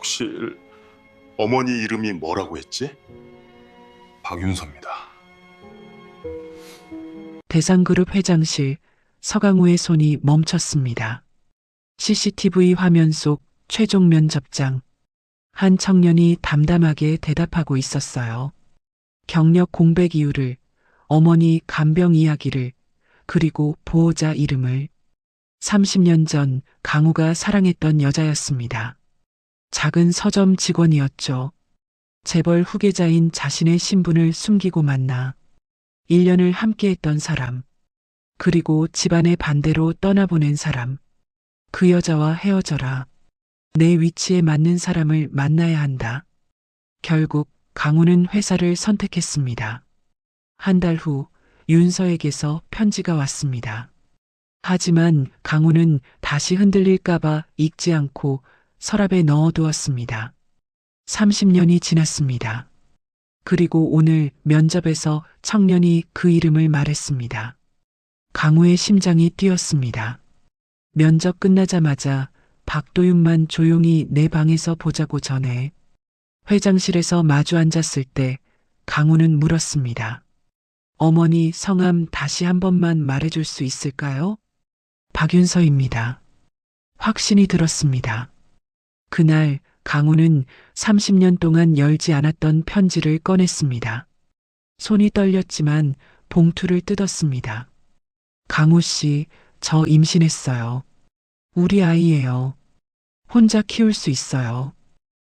혹시 어머니 이름이 뭐라고 했지? 박윤서입니다. 대상그룹 회장실, 서강호의 손이 멈췄습니다. CCTV 화면 속 최종 면접장. 한 청년이 담담하게 대답하고 있었어요. 경력 공백 이유를, 어머니 간병 이야기를, 그리고 보호자 이름을. 30년 전 강우가 사랑했던 여자였습니다. 작은 서점 직원이었죠. 재벌 후계자인 자신의 신분을 숨기고 만나 1년을 함께했던 사람, 그리고 집안의 반대로 떠나보낸 사람. 그 여자와 헤어져라. 내 위치에 맞는 사람을 만나야 한다. 결국 강우는 회사를 선택했습니다. 한 달 후 윤서에게서 편지가 왔습니다. 하지만 강우는 다시 흔들릴까봐 읽지 않고 서랍에 넣어두었습니다. 30년이 지났습니다. 그리고 오늘 면접에서 청년이 그 이름을 말했습니다. 강우의 심장이 뛰었습니다. 면접 끝나자마자 박도윤만 조용히 내 방에서 보자고 전해 회장실에서 마주 앉았을 때 강우는 물었습니다. 어머니 성함 다시 한 번만 말해줄 수 있을까요? 박윤서입니다. 확신이 들었습니다. 그날 강우는 30년 동안 열지 않았던 편지를 꺼냈습니다. 손이 떨렸지만 봉투를 뜯었습니다. 강우 씨, 저 임신했어요. 우리 아이예요. 혼자 키울 수 있어요.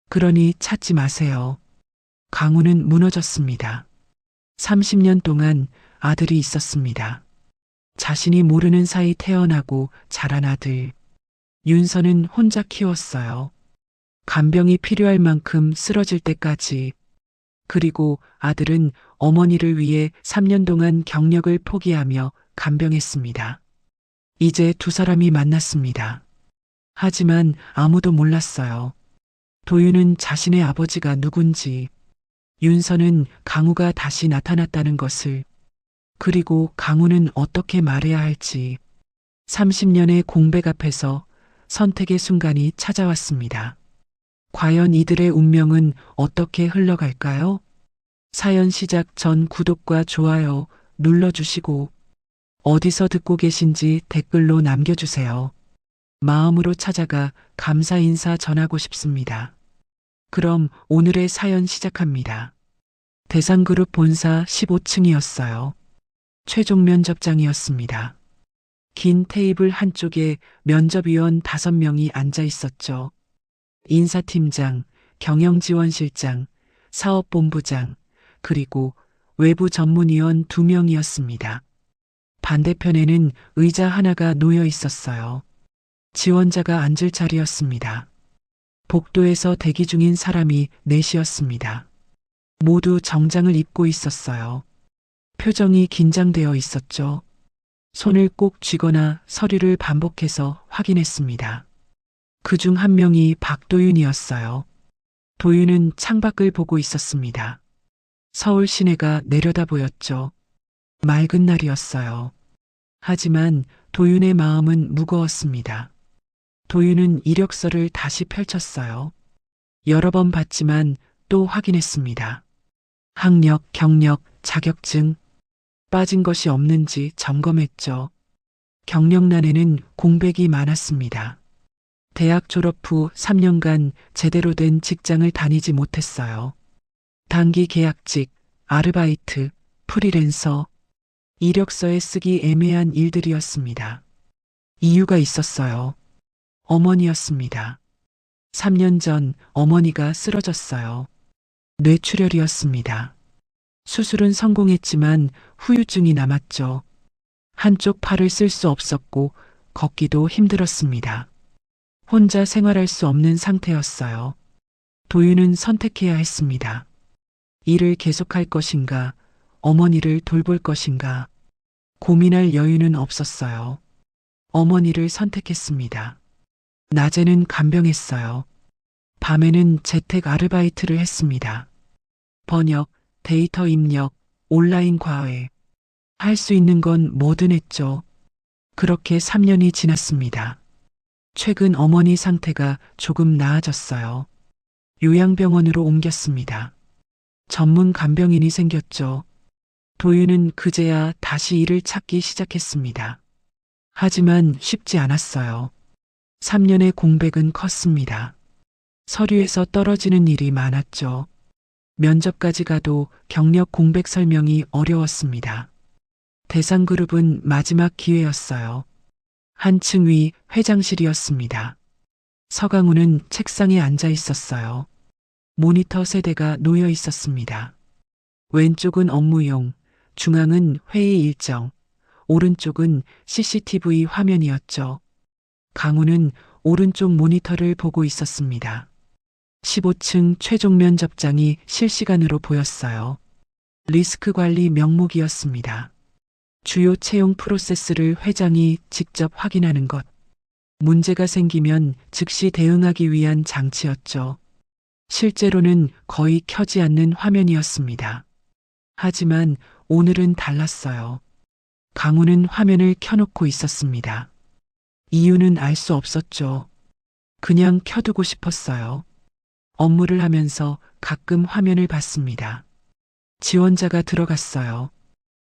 그러니 찾지 마세요. 강우는 무너졌습니다. 30년 동안 아들이 있었습니다. 자신이 모르는 사이 태어나고 자란 아들. 윤서는 혼자 키웠어요. 간병이 필요할 만큼 쓰러질 때까지. 그리고 아들은 어머니를 위해 3년 동안 경력을 포기하며 간병했습니다. 이제 두 사람이 만났습니다. 하지만 아무도 몰랐어요. 도윤은 자신의 아버지가 누군지, 윤서는 강우가 다시 나타났다는 것을, 그리고 강우는 어떻게 말해야 할지. 30년의 공백 앞에서 선택의 순간이 찾아왔습니다. 과연 이들의 운명은 어떻게 흘러갈까요? 사연 시작 전 구독과 좋아요 눌러주시고 어디서 듣고 계신지 댓글로 남겨주세요. 마음으로 찾아가 감사 인사 전하고 싶습니다. 그럼 오늘의 사연 시작합니다. 대상그룹 본사 15층이었어요. 최종 면접장이었습니다. 긴 테이블 한쪽에 면접위원 5명이 앉아 있었죠. 인사팀장, 경영지원실장, 사업본부장, 그리고 외부 전문위원 2명이었습니다. 반대편에는 의자 하나가 놓여 있었어요. 지원자가 앉을 자리였습니다. 복도에서 대기 중인 사람이 넷이었습니다. 모두 정장을 입고 있었어요. 표정이 긴장되어 있었죠. 손을 꼭 쥐거나 서류를 반복해서 확인했습니다. 그중 한 명이 박도윤이었어요. 도윤은 창밖을 보고 있었습니다. 서울 시내가 내려다 보였죠. 맑은 날이었어요. 하지만 도윤의 마음은 무거웠습니다. 도윤은 이력서를 다시 펼쳤어요. 여러 번 봤지만 또 확인했습니다. 학력, 경력, 자격증, 빠진 것이 없는지 점검했죠. 경력란에는 공백이 많았습니다. 대학 졸업 후 3년간 제대로 된 직장을 다니지 못했어요. 단기 계약직, 아르바이트, 프리랜서, 이력서에 쓰기 애매한 일들이었습니다. 이유가 있었어요. 어머니였습니다. 3년 전 어머니가 쓰러졌어요. 뇌출혈이었습니다. 수술은 성공했지만 후유증이 남았죠. 한쪽 팔을 쓸 수 없었고 걷기도 힘들었습니다. 혼자 생활할 수 없는 상태였어요. 도윤은 선택해야 했습니다. 일을 계속할 것인가, 어머니를 돌볼 것인가. 고민할 여유는 없었어요. 어머니를 선택했습니다. 낮에는 간병했어요. 밤에는 재택 아르바이트를 했습니다. 번역, 데이터 입력, 온라인 과외. 할 수 있는 건 뭐든 했죠. 그렇게 3년이 지났습니다. 최근 어머니 상태가 조금 나아졌어요. 요양병원으로 옮겼습니다. 전문 간병인이 생겼죠. 도윤은 그제야 다시 일을 찾기 시작했습니다. 하지만 쉽지 않았어요. 3년의 공백은 컸습니다. 서류에서 떨어지는 일이 많았죠. 면접까지 가도 경력 공백 설명이 어려웠습니다. 대상그룹은 마지막 기회였어요. 한층 위 회장실이었습니다. 서강우는 책상에 앉아 있었어요. 모니터 세대가 놓여 있었습니다. 왼쪽은 업무용, 중앙은 회의 일정, 오른쪽은 CCTV 화면이었죠. 강우는 오른쪽 모니터를 보고 있었습니다. 15층 최종 면접장이 실시간으로 보였어요. 리스크 관리 명목이었습니다. 주요 채용 프로세스를 회장이 직접 확인하는 것. 문제가 생기면 즉시 대응하기 위한 장치였죠. 실제로는 거의 켜지 않는 화면이었습니다. 하지만 오늘은 달랐어요. 강우는 화면을 켜놓고 있었습니다. 이유는 알 수 없었죠. 그냥 켜두고 싶었어요. 업무를 하면서 가끔 화면을 봤습니다. 지원자가 들어갔어요.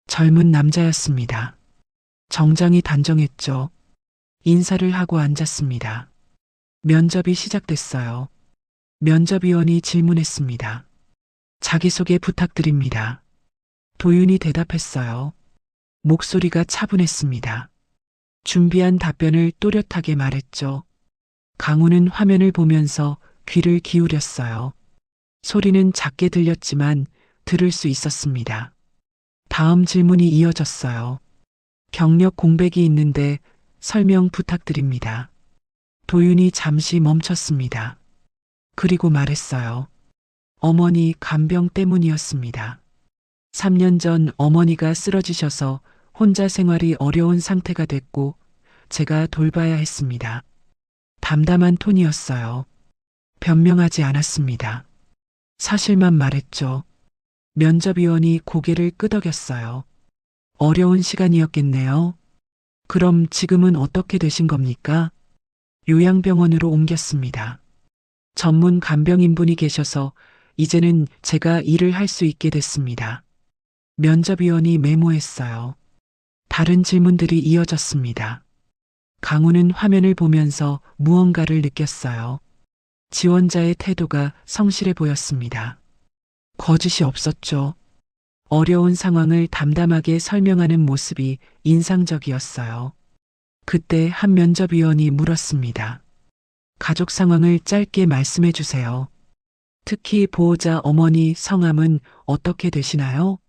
젊은 남자였습니다. 정장이 단정했죠. 인사를 하고 앉았습니다. 면접이 시작됐어요. 면접위원이 질문했습니다. 자기소개 부탁드립니다. 도윤이 대답했어요. 목소리가 차분했습니다. 준비한 답변을 또렷하게 말했죠. 강우는 화면을 보면서 귀를 기울였어요. 소리는 작게 들렸지만 들을 수 있었습니다. 다음 질문이 이어졌어요. 경력 공백이 있는데 설명 부탁드립니다. 도윤이 잠시 멈췄습니다. 그리고 말했어요. 어머니 간병 때문이었습니다. 3년 전 어머니가 쓰러지셔서 혼자 생활이 어려운 상태가 됐고 제가 돌봐야 했습니다. 담담한 톤이었어요. 변명하지 않았습니다. 사실만 말했죠. 면접위원이 고개를 끄덕였어요. 어려운 시간이었겠네요. 그럼 지금은 어떻게 되신 겁니까? 요양병원으로 옮겼습니다. 전문 간병인분이 계셔서 이제는 제가 일을 할 수 있게 됐습니다. 면접위원이 메모했어요. 다른 질문들이 이어졌습니다. 강우는 화면을 보면서 무언가를 느꼈어요. 지원자의 태도가 성실해 보였습니다. 거짓이 없었죠. 어려운 상황을 담담하게 설명하는 모습이 인상적이었어요. 그때 한 면접위원이 물었습니다. 가족 상황을 짧게 말씀해 주세요. 특히 보호자 어머니 성함은 어떻게 되시나요?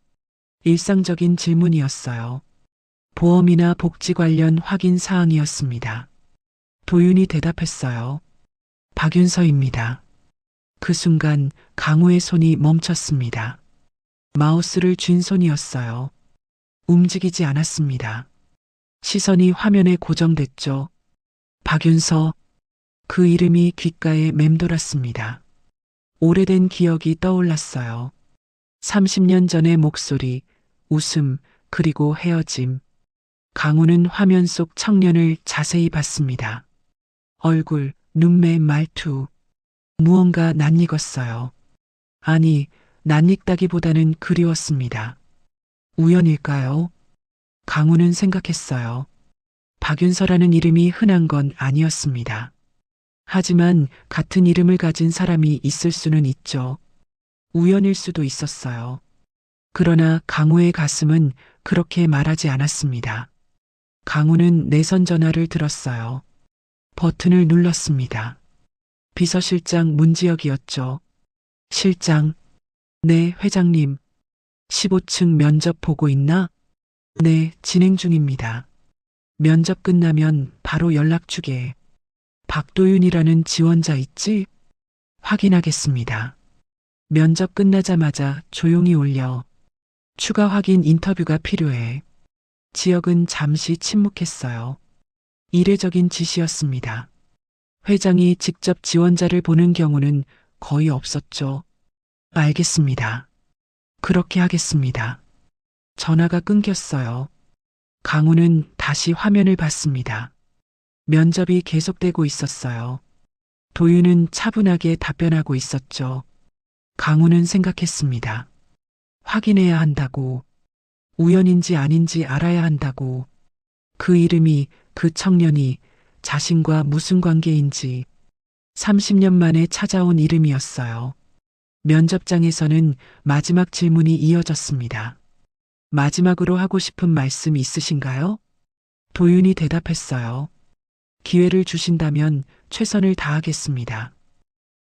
일상적인 질문이었어요. 보험이나 복지 관련 확인 사항이었습니다. 도윤이 대답했어요. 박윤서입니다. 그 순간 강우의 손이 멈췄습니다. 마우스를 쥔 손이었어요. 움직이지 않았습니다. 시선이 화면에 고정됐죠. 박윤서. 그 이름이 귓가에 맴돌았습니다. 오래된 기억이 떠올랐어요. 30년 전의 목소리, 웃음, 그리고 헤어짐. 강우는 화면 속 청년을 자세히 봤습니다. 얼굴, 눈매, 말투. 무언가 낯익었어요. 아니, 낯익다기보다는 그리웠습니다. 우연일까요? 강우는 생각했어요. 박윤서라는 이름이 흔한 건 아니었습니다. 하지만 같은 이름을 가진 사람이 있을 수는 있죠. 우연일 수도 있었어요. 그러나 강우의 가슴은 그렇게 말하지 않았습니다. 강우는 내선 전화를 들었어요. 버튼을 눌렀습니다. 비서실장 문지혁이었죠. 실장. 네, 회장님. 15층 면접 보고 있나? 네, 진행 중입니다. 면접 끝나면 바로 연락 주게. 박도윤이라는 지원자 있지? 확인하겠습니다. 면접 끝나자마자 조용히 올려. 추가 확인 인터뷰가 필요해. 지역은 잠시 침묵했어요. 이례적인 지시였습니다. 회장이 직접 지원자를 보는 경우는 거의 없었죠. 알겠습니다. 그렇게 하겠습니다. 전화가 끊겼어요. 강우는 다시 화면을 봤습니다. 면접이 계속되고 있었어요. 도윤은 차분하게 답변하고 있었죠. 강우는 생각했습니다. 확인해야 한다고. 우연인지 아닌지 알아야 한다고. 그 이름이, 그 청년이 자신과 무슨 관계인지. 30년 만에 찾아온 이름이었어요. 면접장에서는 마지막 질문이 이어졌습니다. 마지막으로 하고 싶은 말씀 있으신가요? 도윤이 대답했어요. 기회를 주신다면 최선을 다하겠습니다.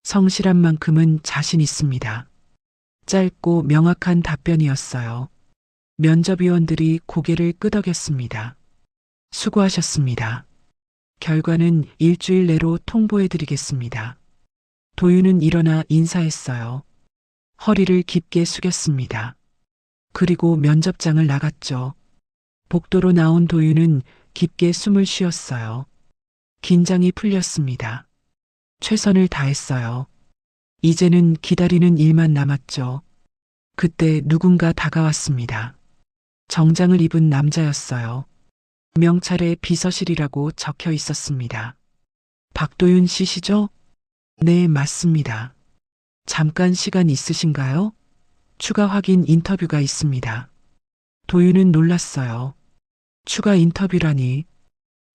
성실한 만큼은 자신 있습니다. 짧고 명확한 답변이었어요. 면접위원들이 고개를 끄덕였습니다. 수고하셨습니다. 결과는 일주일 내로 통보해드리겠습니다. 도윤은 일어나 인사했어요. 허리를 깊게 숙였습니다. 그리고 면접장을 나갔죠. 복도로 나온 도윤은 깊게 숨을 쉬었어요. 긴장이 풀렸습니다. 최선을 다했어요. 이제는 기다리는 일만 남았죠. 그때 누군가 다가왔습니다. 정장을 입은 남자였어요. 명찰에 비서실이라고 적혀 있었습니다. 박도윤 씨시죠? 네, 맞습니다. 잠깐 시간 있으신가요? 추가 확인 인터뷰가 있습니다. 도윤은 놀랐어요. 추가 인터뷰라니.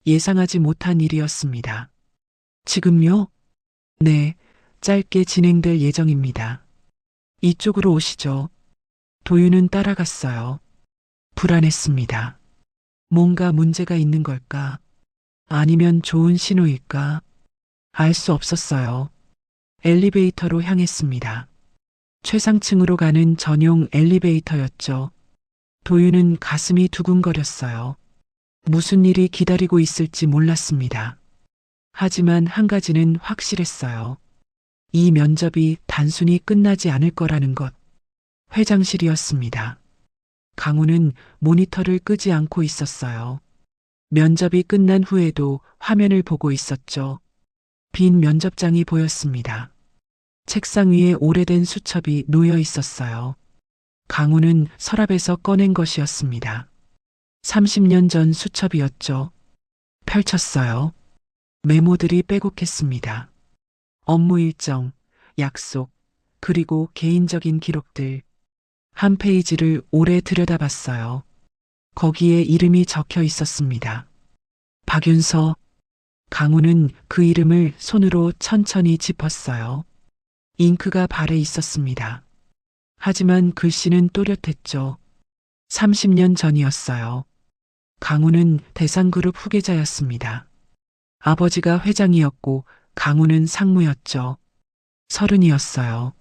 예상하지 못한 일이었습니다. 지금요? 네, 짧게 진행될 예정입니다. 이쪽으로 오시죠. 도윤은 따라갔어요. 불안했습니다. 뭔가 문제가 있는 걸까? 아니면 좋은 신호일까? 알 수 없었어요. 엘리베이터로 향했습니다. 최상층으로 가는 전용 엘리베이터였죠. 도윤은 가슴이 두근거렸어요. 무슨 일이 기다리고 있을지 몰랐습니다. 하지만 한 가지는 확실했어요. 이 면접이 단순히 끝나지 않을 거라는 것. 회장실이었습니다. 강우는 모니터를 끄지 않고 있었어요. 면접이 끝난 후에도 화면을 보고 있었죠. 빈 면접장이 보였습니다. 책상 위에 오래된 수첩이 놓여 있었어요. 강우는 서랍에서 꺼낸 것이었습니다. 30년 전 수첩이었죠. 펼쳤어요. 메모들이 빼곡했습니다. 업무 일정, 약속, 그리고 개인적인 기록들. 한 페이지를 오래 들여다봤어요. 거기에 이름이 적혀 있었습니다. 박윤서. 강우는 그 이름을 손으로 천천히 짚었어요. 잉크가 발에 있었습니다. 하지만 글씨는 또렷했죠. 30년 전이었어요. 강우는 대상그룹 후계자였습니다. 아버지가 회장이었고 강우는 상무였죠. 30이었어요.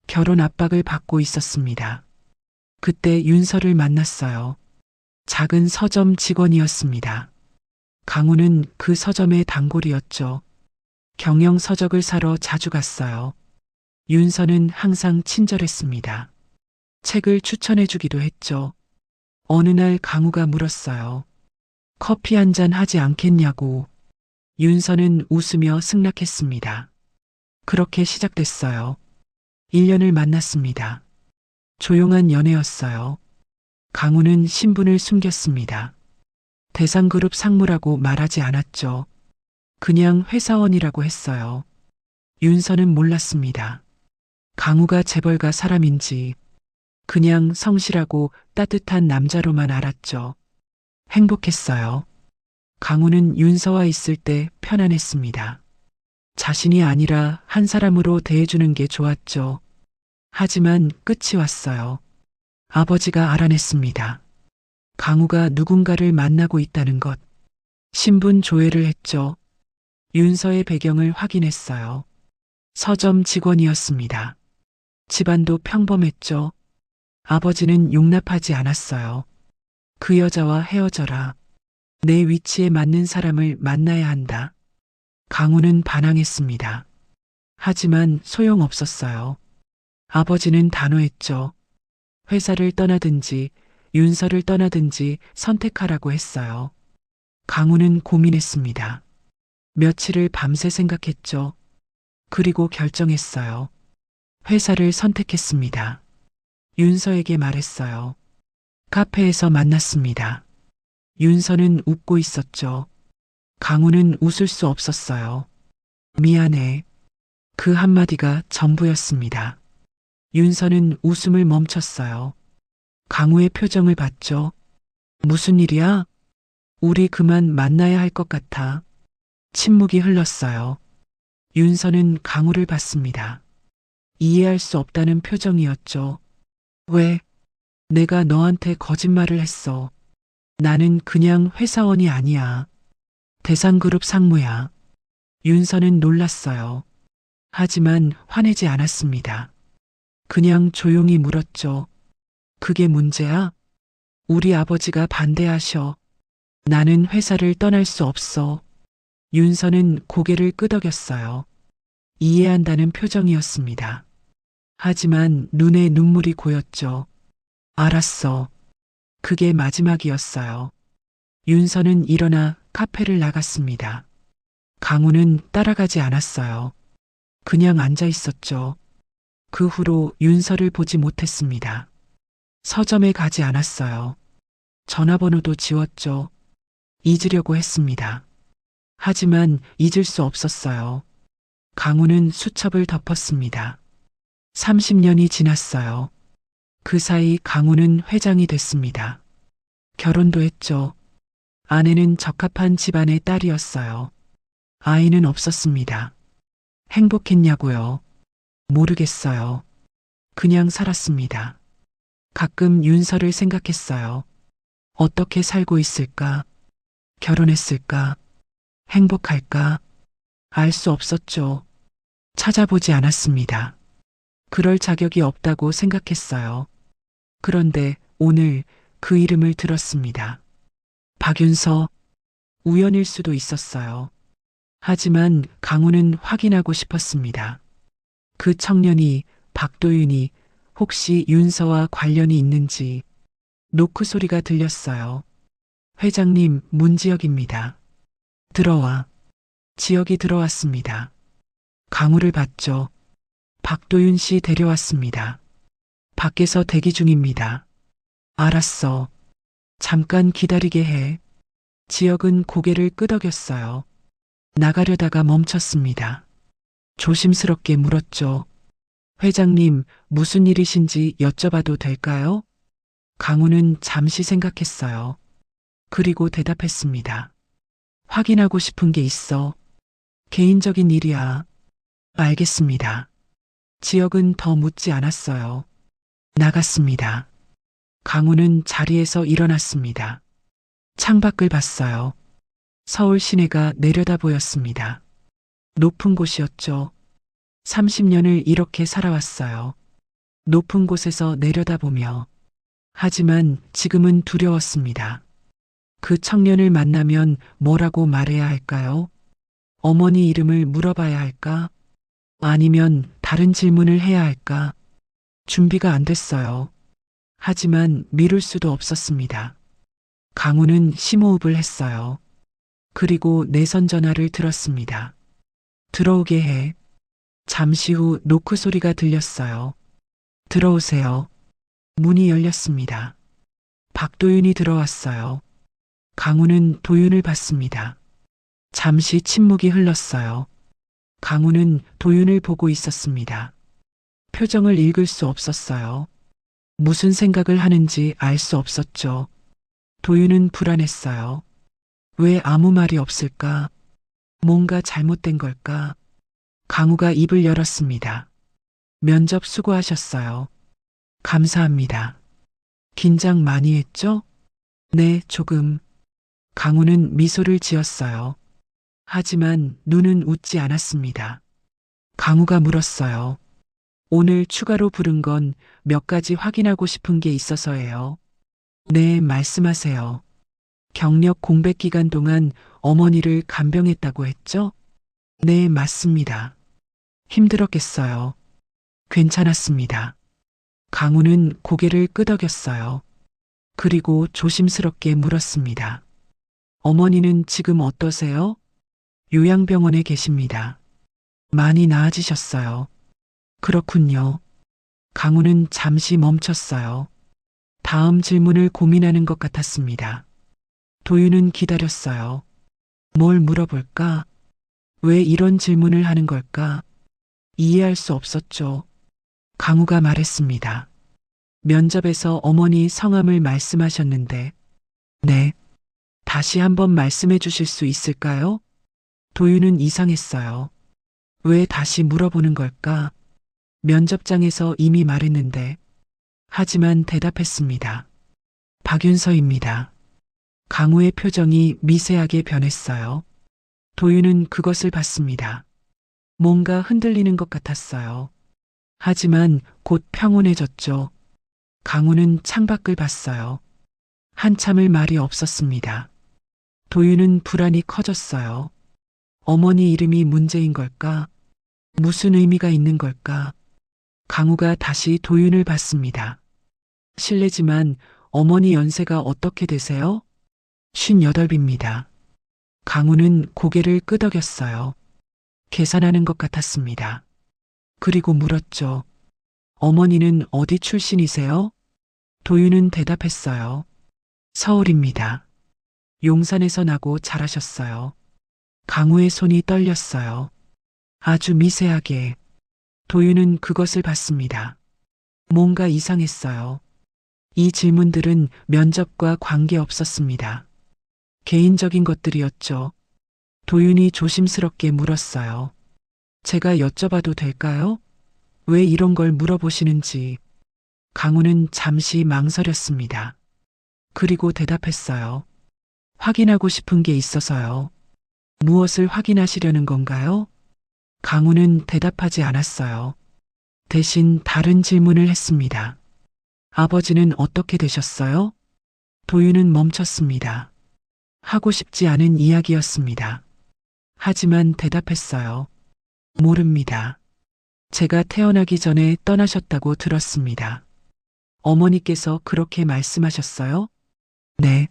결혼 압박을 받고 있었습니다. 그때 윤서를 만났어요. 작은 서점 직원이었습니다. 강우는 그 서점의 단골이었죠. 경영 서적을 사러 자주 갔어요. 윤서는 항상 친절했습니다. 책을 추천해 주기도 했죠. 어느 날 강우가 물었어요. 커피 한 잔 하지 않겠냐고. 윤서는 웃으며 승낙했습니다. 그렇게 시작됐어요. 1년을 만났습니다. 조용한 연애였어요. 강우는 신분을 숨겼습니다. 대상그룹 상무라고 말하지 않았죠. 그냥 회사원이라고 했어요. 윤서는 몰랐습니다. 강우가 재벌가 사람인지 그냥 성실하고 따뜻한 남자로만 알았죠. 행복했어요. 강우는 윤서와 있을 때 편안했습니다. 자신이 아니라 한 사람으로 대해주는 게 좋았죠. 하지만 끝이 왔어요. 아버지가 알아냈습니다. 강우가 누군가를 만나고 있다는 것. 신분 조회를 했죠. 윤서의 배경을 확인했어요. 서점 직원이었습니다. 집안도 평범했죠. 아버지는 용납하지 않았어요. 그 여자와 헤어져라. 내 위치에 맞는 사람을 만나야 한다. 강우는 반항했습니다. 하지만 소용없었어요. 아버지는 단호했죠. 회사를 떠나든지 윤서를 떠나든지 선택하라고 했어요. 강우는 고민했습니다. 며칠을 밤새 생각했죠. 그리고 결정했어요. 회사를 선택했습니다. 윤서에게 말했어요. 카페에서 만났습니다. 윤서는 웃고 있었죠. 강우는 웃을 수 없었어요. 미안해. 그 한마디가 전부였습니다. 윤서는 웃음을 멈췄어요. 강우의 표정을 봤죠. 무슨 일이야? 우리 그만 만나야 할 것 같아. 침묵이 흘렀어요. 윤서는 강우를 봤습니다. 이해할 수 없다는 표정이었죠. 왜? 내가 너한테 거짓말을 했어. 나는 그냥 회사원이 아니야. 대상그룹 상무야. 윤서는 놀랐어요. 하지만 화내지 않았습니다. 그냥 조용히 물었죠. 그게 문제야? 우리 아버지가 반대하셔. 나는 회사를 떠날 수 없어. 윤서는 고개를 끄덕였어요. 이해한다는 표정이었습니다. 하지만 눈에 눈물이 고였죠. 알았어. 그게 마지막이었어요. 윤서는 일어나 카페를 나갔습니다. 강우는 따라가지 않았어요. 그냥 앉아 있었죠. 그 후로 윤서를 보지 못했습니다. 서점에 가지 않았어요. 전화번호도 지웠죠. 잊으려고 했습니다. 하지만 잊을 수 없었어요. 강우는 수첩을 덮었습니다. 30년이 지났어요. 그 사이 강우는 회장이 됐습니다. 결혼도 했죠. 아내는 적합한 집안의 딸이었어요. 아이는 없었습니다. 행복했냐고요? 모르겠어요. 그냥 살았습니다. 가끔 윤서를 생각했어요. 어떻게 살고 있을까? 결혼했을까? 행복할까? 알 수 없었죠. 찾아보지 않았습니다. 그럴 자격이 없다고 생각했어요. 그런데 오늘 그 이름을 들었습니다. 박윤서, 우연일 수도 있었어요. 하지만 강우는 확인하고 싶었습니다. 그 청년이, 박도윤이 혹시 윤서와 관련이 있는지. 노크 소리가 들렸어요. 회장님, 문지혁입니다. 들어와. 지혁이 들어왔습니다. 강우를 봤죠. 박도윤 씨 데려왔습니다. 밖에서 대기 중입니다. 알았어. 잠깐 기다리게 해. 지혁은 고개를 끄덕였어요. 나가려다가 멈췄습니다. 조심스럽게 물었죠. 회장님, 무슨 일이신지 여쭤봐도 될까요? 강우는 잠시 생각했어요. 그리고 대답했습니다. 확인하고 싶은 게 있어. 개인적인 일이야. 알겠습니다. 지혁은 더 묻지 않았어요. 나갔습니다. 강우는 자리에서 일어났습니다. 창밖을 봤어요. 서울 시내가 내려다 보였습니다. 높은 곳이었죠. 30년을 이렇게 살아왔어요. 높은 곳에서 내려다보며. 하지만 지금은 두려웠습니다. 그 청년을 만나면 뭐라고 말해야 할까요? 어머니 이름을 물어봐야 할까? 아니면 다른 질문을 해야 할까? 준비가 안 됐어요. 하지만 미룰 수도 없었습니다. 강우는 심호흡을 했어요. 그리고 내선 전화를 들었습니다. 들어오게 해. 잠시 후 노크 소리가 들렸어요. 들어오세요. 문이 열렸습니다. 박도윤이 들어왔어요. 강우는 도윤을 봤습니다. 잠시 침묵이 흘렀어요. 강우는 도윤을 보고 있었습니다. 표정을 읽을 수 없었어요. 무슨 생각을 하는지 알 수 없었죠. 도윤은 불안했어요. 왜 아무 말이 없을까? 뭔가 잘못된 걸까? 강우가 입을 열었습니다. 면접 수고하셨어요. 감사합니다. 긴장 많이 했죠? 네, 조금. 강우는 미소를 지었어요. 하지만 눈은 웃지 않았습니다. 강우가 물었어요. 오늘 추가로 부른 건 몇 가지 확인하고 싶은 게 있어서예요. 네, 말씀하세요. 경력 공백 기간 동안 어머니를 간병했다고 했죠? 네, 맞습니다. 힘들었겠어요. 괜찮았습니다. 강우는 고개를 끄덕였어요. 그리고 조심스럽게 물었습니다. 어머니는 지금 어떠세요? 요양병원에 계십니다. 많이 나아지셨어요. 그렇군요. 강우는 잠시 멈췄어요. 다음 질문을 고민하는 것 같았습니다. 도윤은 기다렸어요. 뭘 물어볼까? 왜 이런 질문을 하는 걸까? 이해할 수 없었죠. 강우가 말했습니다. 면접에서 어머니 성함을 말씀하셨는데, 네. 다시 한번 말씀해 주실 수 있을까요? 도윤은 이상했어요. 왜 다시 물어보는 걸까? 면접장에서 이미 말했는데, 하지만 대답했습니다. 박윤서입니다. 강우의 표정이 미세하게 변했어요. 도윤은 그것을 봤습니다. 뭔가 흔들리는 것 같았어요. 하지만 곧 평온해졌죠. 강우는 창밖을 봤어요. 한참을 말이 없었습니다. 도윤은 불안이 커졌어요. 어머니 이름이 문제인 걸까? 무슨 의미가 있는 걸까? 강우가 다시 도윤을 봤습니다. 실례지만 어머니 연세가 어떻게 되세요? 58입니다. 강우는 고개를 끄덕였어요. 계산하는 것 같았습니다. 그리고 물었죠. 어머니는 어디 출신이세요? 도윤은 대답했어요. 서울입니다. 용산에서 나고 자라셨어요. 강우의 손이 떨렸어요. 아주 미세하게. 도윤은 그것을 봤습니다. 뭔가 이상했어요. 이 질문들은 면접과 관계없었습니다. 개인적인 것들이었죠. 도윤이 조심스럽게 물었어요. 제가 여쭤봐도 될까요? 왜 이런 걸 물어보시는지. 강우는 잠시 망설였습니다. 그리고 대답했어요. 확인하고 싶은 게 있어서요. 무엇을 확인하시려는 건가요? 강우는 대답하지 않았어요. 대신 다른 질문을 했습니다. 아버지는 어떻게 되셨어요? 도윤은 멈췄습니다. 하고 싶지 않은 이야기였습니다. 하지만 대답했어요. 모릅니다. 제가 태어나기 전에 떠나셨다고 들었습니다. 어머니께서 그렇게 말씀하셨어요? 네.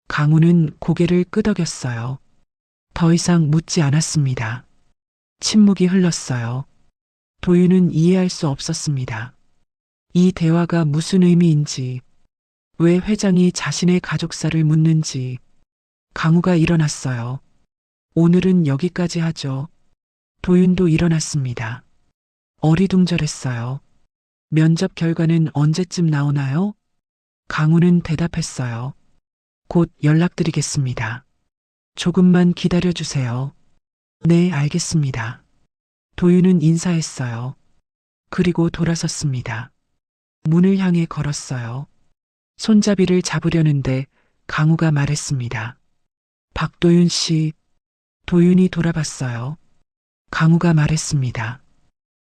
강우는 고개를 끄덕였어요. 더 이상 묻지 않았습니다. 침묵이 흘렀어요. 도윤은 이해할 수 없었습니다. 이 대화가 무슨 의미인지, 왜 회장이 자신의 가족사를 묻는지. 강우가 일어났어요. 오늘은 여기까지 하죠. 도윤도 일어났습니다. 어리둥절했어요. 면접 결과는 언제쯤 나오나요? 강우는 대답했어요. 곧 연락드리겠습니다. 조금만 기다려주세요. 네, 알겠습니다. 도윤은 인사했어요. 그리고 돌아섰습니다. 문을 향해 걸었어요. 손잡이를 잡으려는데 강우가 말했습니다. 박도윤 씨. 도윤이 돌아봤어요. 강우가 말했습니다.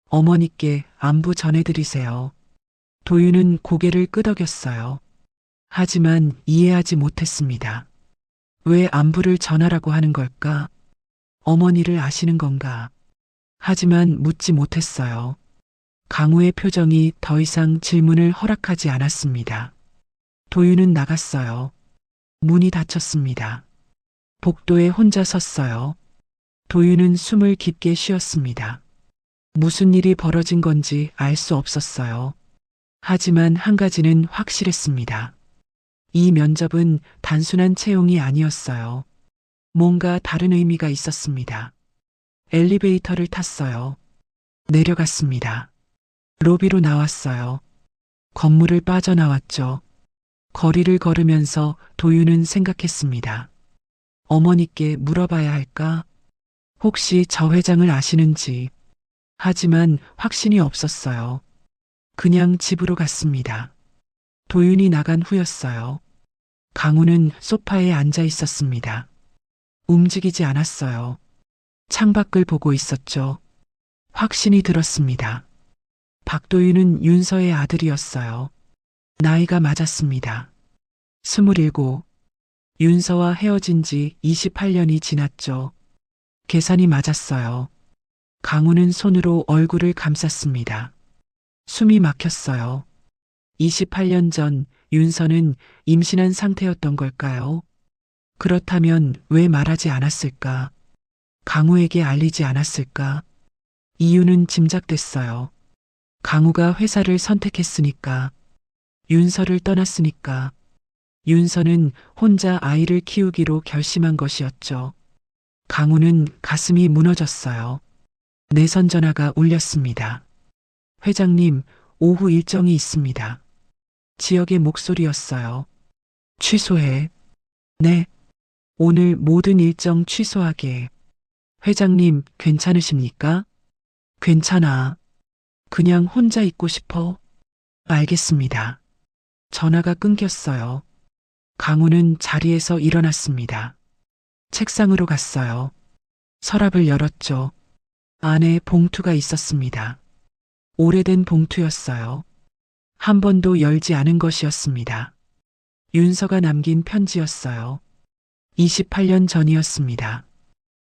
어머니께 안부 전해드리세요. 도윤은 고개를 끄덕였어요. 하지만 이해하지 못했습니다. 왜 안부를 전하라고 하는 걸까? 어머니를 아시는 건가? 하지만 묻지 못했어요. 강우의 표정이 더 이상 질문을 허락하지 않았습니다. 도윤은 나갔어요. 문이 닫혔습니다. 복도에 혼자 섰어요. 도윤은 숨을 깊게 쉬었습니다. 무슨 일이 벌어진 건지 알 수 없었어요. 하지만 한 가지는 확실했습니다. 이 면접은 단순한 채용이 아니었어요. 뭔가 다른 의미가 있었습니다. 엘리베이터를 탔어요. 내려갔습니다. 로비로 나왔어요. 건물을 빠져나왔죠. 거리를 걸으면서 도윤은 생각했습니다. 어머니께 물어봐야 할까? 혹시 저 회장을 아시는지. 하지만 확신이 없었어요. 그냥 집으로 갔습니다. 도윤이 나간 후였어요. 강우는 소파에 앉아 있었습니다. 움직이지 않았어요. 창밖을 보고 있었죠. 확신이 들었습니다. 박도윤은 윤서의 아들이었어요. 나이가 맞았습니다. 27. 윤서와 헤어진 지 28년이 지났죠. 계산이 맞았어요. 강우는 손으로 얼굴을 감쌌습니다. 숨이 막혔어요. 28년 전 윤서는 임신한 상태였던 걸까요? 그렇다면 왜 말하지 않았을까? 강우에게 알리지 않았을까? 이유는 짐작됐어요. 강우가 회사를 선택했으니까. 윤서를 떠났으니까. 윤서는 혼자 아이를 키우기로 결심한 것이었죠. 강우는 가슴이 무너졌어요. 내선 전화가 울렸습니다. 회장님, 오후 일정이 있습니다. 지역의 목소리였어요. 취소해. 네. 오늘 모든 일정 취소하게. 회장님, 괜찮으십니까? 괜찮아. 그냥 혼자 있고 싶어. 알겠습니다. 전화가 끊겼어요. 강우는 자리에서 일어났습니다. 책상으로 갔어요. 서랍을 열었죠. 안에 봉투가 있었습니다. 오래된 봉투였어요. 한 번도 열지 않은 것이었습니다. 윤서가 남긴 편지였어요. 28년 전이었습니다.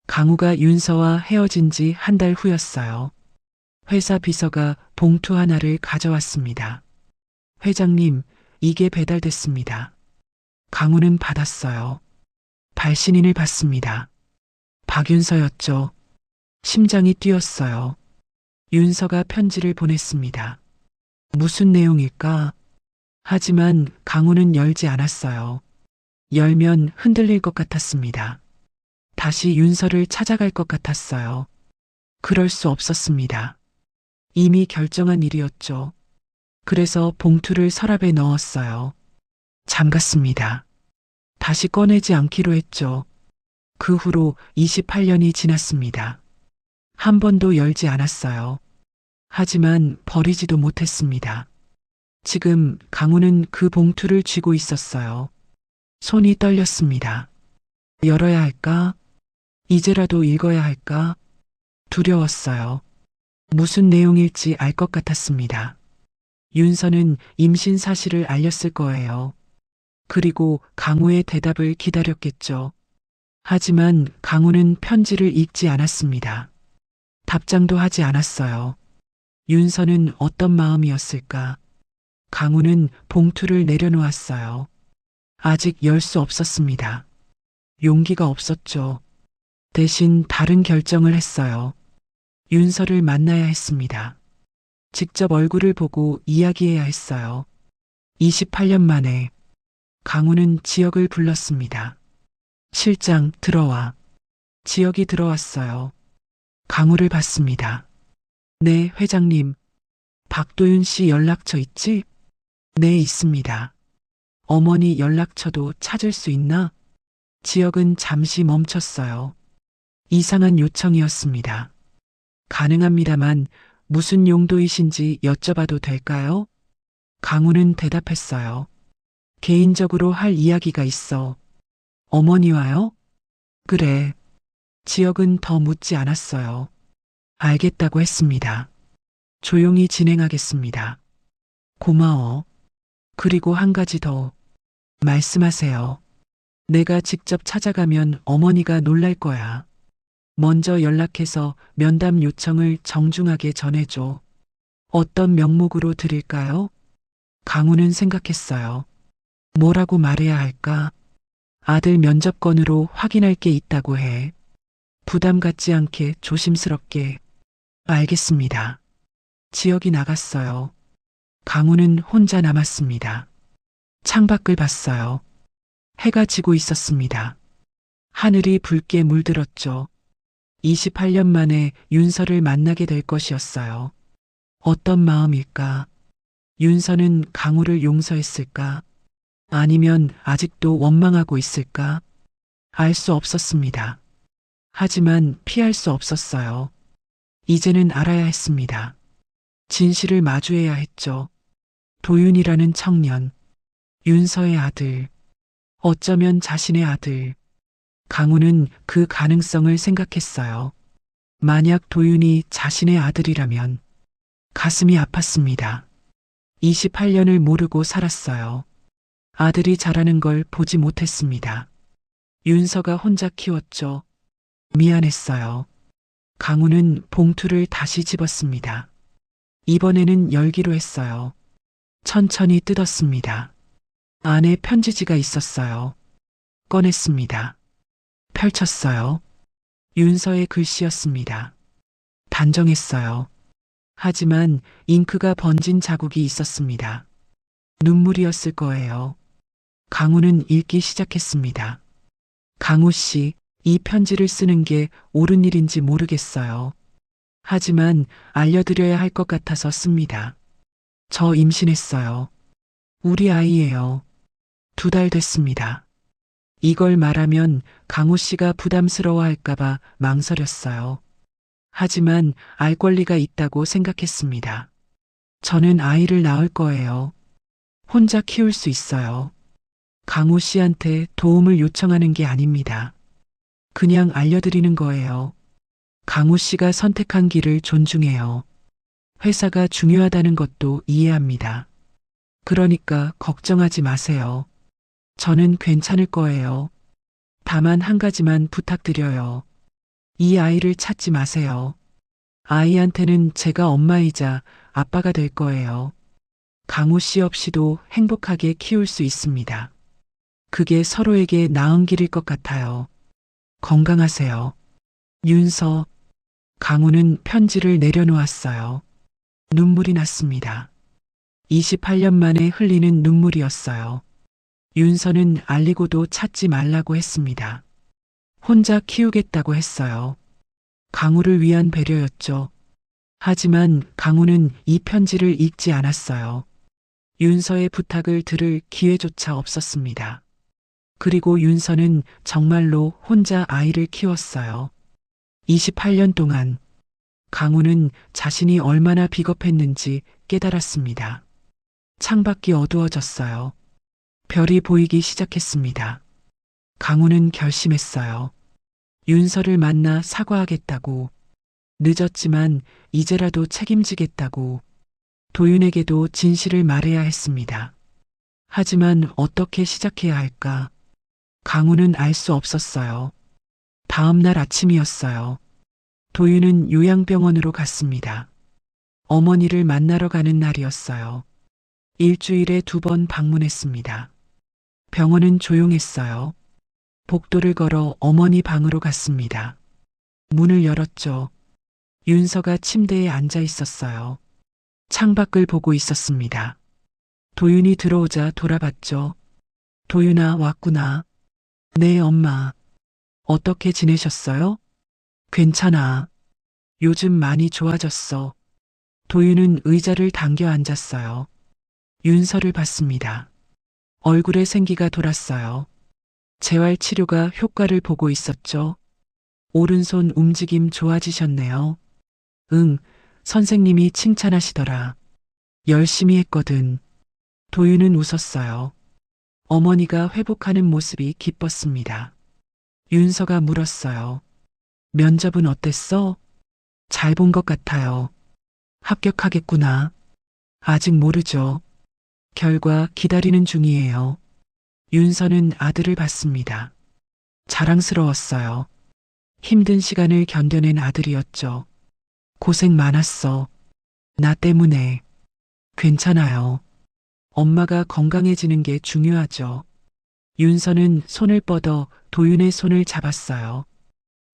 강우가 윤서와 헤어진 지 한 달 후였어요. 회사 비서가 봉투 하나를 가져왔습니다. 회장님, 이게 배달됐습니다. 강우는 받았어요. 발신인을 받습니다. 박윤서였죠. 심장이 뛰었어요. 윤서가 편지를 보냈습니다. 무슨 내용일까? 하지만 강우는 열지 않았어요. 열면 흔들릴 것 같았습니다. 다시 윤서를 찾아갈 것 같았어요. 그럴 수 없었습니다. 이미 결정한 일이었죠. 그래서 봉투를 서랍에 넣었어요. 잠갔습니다. 다시 꺼내지 않기로 했죠. 그 후로 28년이 지났습니다. 한 번도 열지 않았어요. 하지만 버리지도 못했습니다. 지금 강우는 그 봉투를 쥐고 있었어요. 손이 떨렸습니다. 열어야 할까? 이제라도 읽어야 할까? 두려웠어요. 무슨 내용일지 알 것 같았습니다. 윤서는 임신 사실을 알렸을 거예요. 그리고 강우의 대답을 기다렸겠죠. 하지만 강우는 편지를 읽지 않았습니다. 답장도 하지 않았어요. 윤서는 어떤 마음이었을까? 강우는 봉투를 내려놓았어요. 아직 열 수 없었습니다. 용기가 없었죠. 대신 다른 결정을 했어요. 윤서를 만나야 했습니다. 직접 얼굴을 보고 이야기해야 했어요. 28년 만에 강우는 지역을 불렀습니다. 실장, 들어와. 지역이 들어왔어요. 강우를 봤습니다. 네, 회장님. 박도윤 씨 연락처 있지? 네, 있습니다. 어머니 연락처도 찾을 수 있나? 지역은 잠시 멈췄어요. 이상한 요청이었습니다. 가능합니다만 무슨 용도이신지 여쭤봐도 될까요? 강우는 대답했어요. 개인적으로 할 이야기가 있어. 어머니와요? 그래. 지역은 더 묻지 않았어요. 알겠다고 했습니다. 조용히 진행하겠습니다. 고마워. 그리고 한 가지 더. 말씀하세요. 내가 직접 찾아가면 어머니가 놀랄 거야. 먼저 연락해서 면담 요청을 정중하게 전해줘. 어떤 명목으로 드릴까요? 강우는 생각했어요. 뭐라고 말해야 할까? 아들 면접권으로 확인할 게 있다고 해. 부담 갖지 않게 조심스럽게. 알겠습니다. 지역이 나갔어요. 강우는 혼자 남았습니다. 창밖을 봤어요. 해가 지고 있었습니다. 하늘이 붉게 물들었죠. 28년 만에 윤서를 만나게 될 것이었어요. 어떤 마음일까? 윤서는 강우를 용서했을까? 아니면 아직도 원망하고 있을까? 알 수 없었습니다. 하지만 피할 수 없었어요. 이제는 알아야 했습니다. 진실을 마주해야 했죠. 도윤이라는 청년, 윤서의 아들, 어쩌면 자신의 아들. 강우는 그 가능성을 생각했어요. 만약 도윤이 자신의 아들이라면 가슴이 아팠습니다. 28년을 모르고 살았어요. 아들이 자라는 걸 보지 못했습니다. 윤서가 혼자 키웠죠. 미안했어요. 강우는 봉투를 다시 집었습니다. 이번에는 열기로 했어요. 천천히 뜯었습니다. 안에 편지지가 있었어요. 꺼냈습니다. 펼쳤어요. 윤서의 글씨였습니다. 단정했어요. 하지만 잉크가 번진 자국이 있었습니다. 눈물이었을 거예요. 강우는 읽기 시작했습니다. 강우 씨, 이 편지를 쓰는 게 옳은 일인지 모르겠어요. 하지만 알려드려야 할 것 같아서 씁니다. 저 임신했어요. 우리 아이예요. 2달 됐습니다. 이걸 말하면 강우 씨가 부담스러워 할까봐 망설였어요. 하지만 알 권리가 있다고 생각했습니다. 저는 아이를 낳을 거예요. 혼자 키울 수 있어요. 강우 씨한테 도움을 요청하는 게 아닙니다. 그냥 알려드리는 거예요. 강우 씨가 선택한 길을 존중해요. 회사가 중요하다는 것도 이해합니다. 그러니까 걱정하지 마세요. 저는 괜찮을 거예요. 다만 한 가지만 부탁드려요. 이 아이를 찾지 마세요. 아이한테는 제가 엄마이자 아빠가 될 거예요. 강우 씨 없이도 행복하게 키울 수 있습니다. 그게 서로에게 나은 길일 것 같아요. 건강하세요. 윤서. 강우는 편지를 내려놓았어요. 눈물이 났습니다. 28년 만에 흘리는 눈물이었어요. 윤서는 알리고도 찾지 말라고 했습니다. 혼자 키우겠다고 했어요. 강우를 위한 배려였죠. 하지만 강우는 이 편지를 읽지 않았어요. 윤서의 부탁을 들을 기회조차 없었습니다. 그리고 윤서는 정말로 혼자 아이를 키웠어요. 28년 동안 강우는 자신이 얼마나 비겁했는지 깨달았습니다. 창밖이 어두워졌어요. 별이 보이기 시작했습니다. 강우는 결심했어요. 윤서를 만나 사과하겠다고, 늦었지만 이제라도 책임지겠다고, 도윤에게도 진실을 말해야 했습니다. 하지만 어떻게 시작해야 할까? 강우는 알 수 없었어요. 다음 날 아침이었어요. 도윤은 요양병원으로 갔습니다. 어머니를 만나러 가는 날이었어요. 일주일에 2번 방문했습니다. 병원은 조용했어요. 복도를 걸어 어머니 방으로 갔습니다. 문을 열었죠. 윤서가 침대에 앉아 있었어요. 창밖을 보고 있었습니다. 도윤이 들어오자 돌아봤죠. 도윤아, 왔구나. 네, 엄마. 어떻게 지내셨어요? 괜찮아. 요즘 많이 좋아졌어. 도윤은 의자를 당겨 앉았어요. 윤서를 봤습니다. 얼굴에 생기가 돌았어요. 재활 치료가 효과를 보고 있었죠. 오른손 움직임 좋아지셨네요. 응, 선생님이 칭찬하시더라. 열심히 했거든. 도윤은 웃었어요. 어머니가 회복하는 모습이 기뻤습니다. 윤서가 물었어요. 면접은 어땠어? 잘 본 것 같아요. 합격하겠구나. 아직 모르죠. 결과 기다리는 중이에요. 윤서는 아들을 봤습니다. 자랑스러웠어요. 힘든 시간을 견뎌낸 아들이었죠. 고생 많았어. 나 때문에. 괜찮아요. 엄마가 건강해지는 게 중요하죠. 윤서는 손을 뻗어 도윤의 손을 잡았어요.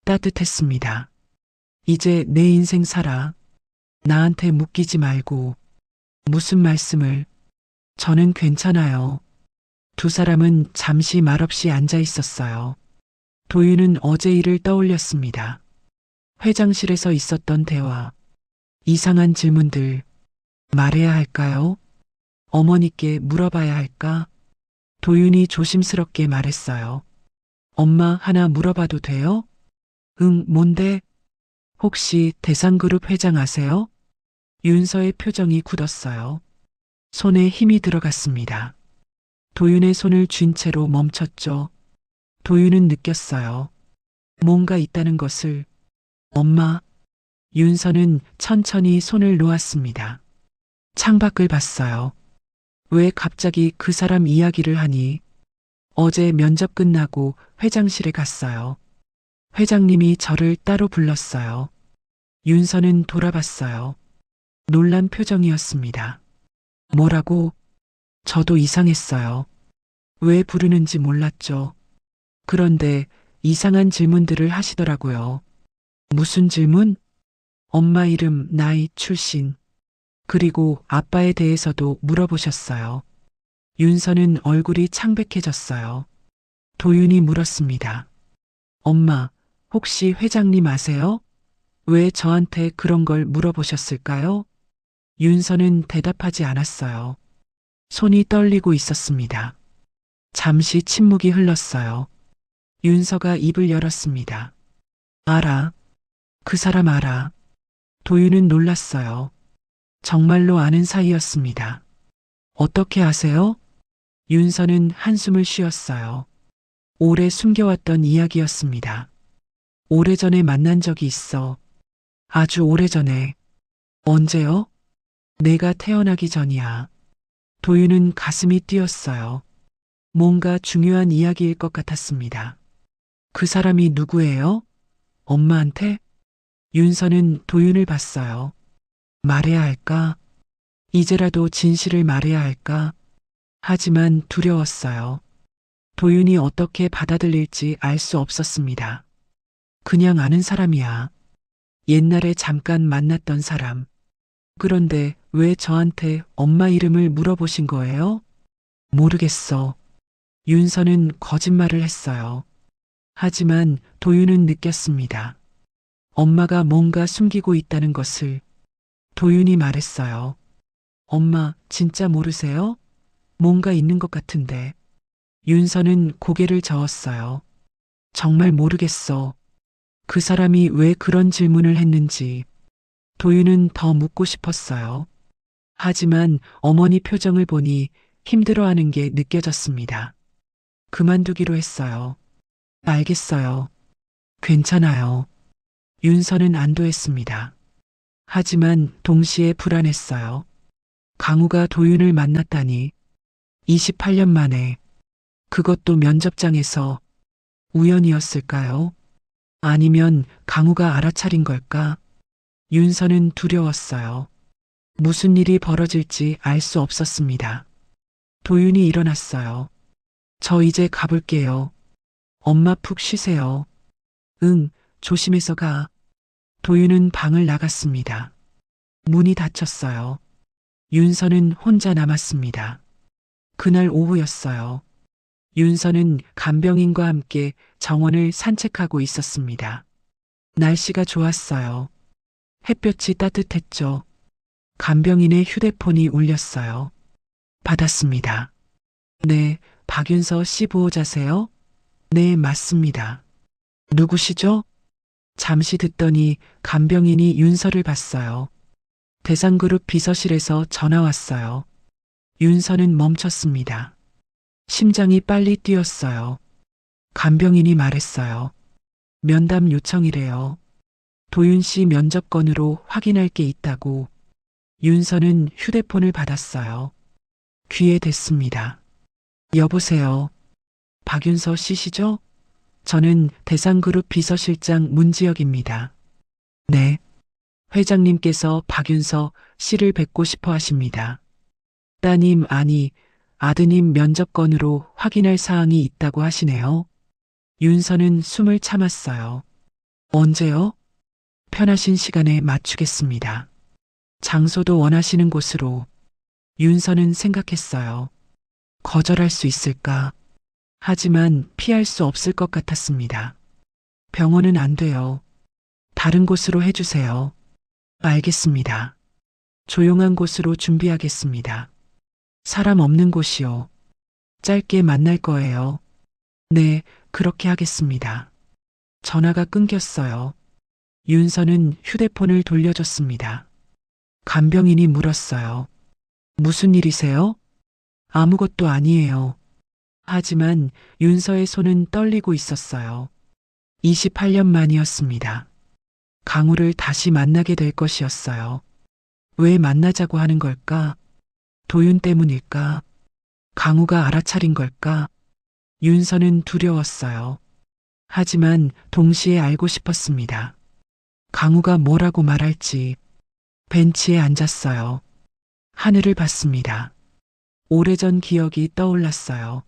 따뜻했습니다. 이제 내 인생 살아. 나한테 묶이지 말고. 무슨 말씀을. 저는 괜찮아요. 2 사람은 잠시 말없이 앉아 있었어요. 도윤은 어제 일을 떠올렸습니다. 회장실에서 있었던 대화. 이상한 질문들. 말해야 할까요? 어머니께 물어봐야 할까? 도윤이 조심스럽게 말했어요. 엄마, 하나 물어봐도 돼요? 응, 뭔데? 혹시 대상그룹 회장 아세요? 윤서의 표정이 굳었어요. 손에 힘이 들어갔습니다. 도윤의 손을 쥔 채로 멈췄죠. 도윤은 느꼈어요. 뭔가 있다는 것을. 엄마. 윤서는 천천히 손을 놓았습니다. 창밖을 봤어요. 왜 갑자기 그 사람 이야기를 하니? 어제 면접 끝나고 회장실에 갔어요. 회장님이 저를 따로 불렀어요. 윤서는 돌아봤어요. 놀란 표정이었습니다. 뭐라고? 저도 이상했어요. 왜 부르는지 몰랐죠. 그런데 이상한 질문들을 하시더라고요. 무슨 질문? 엄마 이름, 나이, 출신. 그리고 아빠에 대해서도 물어보셨어요. 윤서는 얼굴이 창백해졌어요. 도윤이 물었습니다. 엄마, 혹시 회장님 아세요? 왜 저한테 그런 걸 물어보셨을까요? 윤서는 대답하지 않았어요. 손이 떨리고 있었습니다. 잠시 침묵이 흘렀어요. 윤서가 입을 열었습니다. 알아. 그 사람 알아. 도윤은 놀랐어요. 정말로 아는 사이였습니다. 어떻게 아세요? 윤서는 한숨을 쉬었어요. 오래 숨겨왔던 이야기였습니다. 오래전에 만난 적이 있어. 아주 오래전에. 언제요? 내가 태어나기 전이야. 도윤은 가슴이 뛰었어요. 뭔가 중요한 이야기일 것 같았습니다. 그 사람이 누구예요? 엄마한테? 윤서는 도윤을 봤어요. 말해야 할까? 이제라도 진실을 말해야 할까? 하지만 두려웠어요. 도윤이 어떻게 받아들일지 알 수 없었습니다. 그냥 아는 사람이야. 옛날에 잠깐 만났던 사람. 그런데 왜 저한테 엄마 이름을 물어보신 거예요? 모르겠어. 윤서는 거짓말을 했어요. 하지만 도윤은 느꼈습니다. 엄마가 뭔가 숨기고 있다는 것을. 도윤이 말했어요. 엄마, 진짜 모르세요? 뭔가 있는 것 같은데. 윤서는 고개를 저었어요. 정말 모르겠어. 그 사람이 왜 그런 질문을 했는지. 도윤은 더 묻고 싶었어요. 하지만 어머니 표정을 보니 힘들어하는 게 느껴졌습니다. 그만두기로 했어요. 알겠어요. 괜찮아요. 윤서는 안도했습니다. 하지만 동시에 불안했어요. 강우가 도윤을 만났다니. 28년 만에. 그것도 면접장에서. 우연이었을까요? 아니면 강우가 알아차린 걸까? 윤서는 두려웠어요. 무슨 일이 벌어질지 알 수 없었습니다. 도윤이 일어났어요. 저 이제 가볼게요. 엄마 푹 쉬세요. 응, 조심해서 가. 도윤은 방을 나갔습니다. 문이 닫혔어요. 윤서는 혼자 남았습니다. 그날 오후였어요. 윤서는 간병인과 함께 정원을 산책하고 있었습니다. 날씨가 좋았어요. 햇볕이 따뜻했죠. 간병인의 휴대폰이 울렸어요. 받았습니다. 네, 박윤서 씨 보호자세요? 네, 맞습니다. 누구시죠? 잠시 듣더니 간병인이 윤서를 봤어요. 대상그룹 비서실에서 전화 왔어요. 윤서는 멈췄습니다. 심장이 빨리 뛰었어요. 간병인이 말했어요. 면담 요청이래요. 도윤 씨 면접건으로 확인할 게 있다고. 윤서는 휴대폰을 받았어요. 귀에 댔습니다. 여보세요. 박윤서 씨시죠? 저는 대상그룹 비서실장 문지혁입니다. 네. 회장님께서 박윤서 씨를 뵙고 싶어 하십니다. 따님, 아니, 아드님 면접건으로 확인할 사항이 있다고 하시네요. 윤서는 숨을 참았어요. 언제요? 편하신 시간에 맞추겠습니다. 장소도 원하시는 곳으로. 윤서는 생각했어요. 거절할 수 있을까? 하지만 피할 수 없을 것 같았습니다. 병원은 안 돼요. 다른 곳으로 해주세요. 알겠습니다. 조용한 곳으로 준비하겠습니다. 사람 없는 곳이요. 짧게 만날 거예요. 네, 그렇게 하겠습니다. 전화가 끊겼어요. 윤서는 휴대폰을 돌려줬습니다. 간병인이 물었어요. 무슨 일이세요? 아무것도 아니에요. 하지만 윤서의 손은 떨리고 있었어요. 28년 만이었습니다. 강우를 다시 만나게 될 것이었어요. 왜 만나자고 하는 걸까? 도윤 때문일까? 강우가 알아차린 걸까? 윤서는 두려웠어요. 하지만 동시에 알고 싶었습니다. 강우가 뭐라고 말할지. 벤치에 앉았어요. 하늘을 봤습니다. 오래전 기억이 떠올랐어요.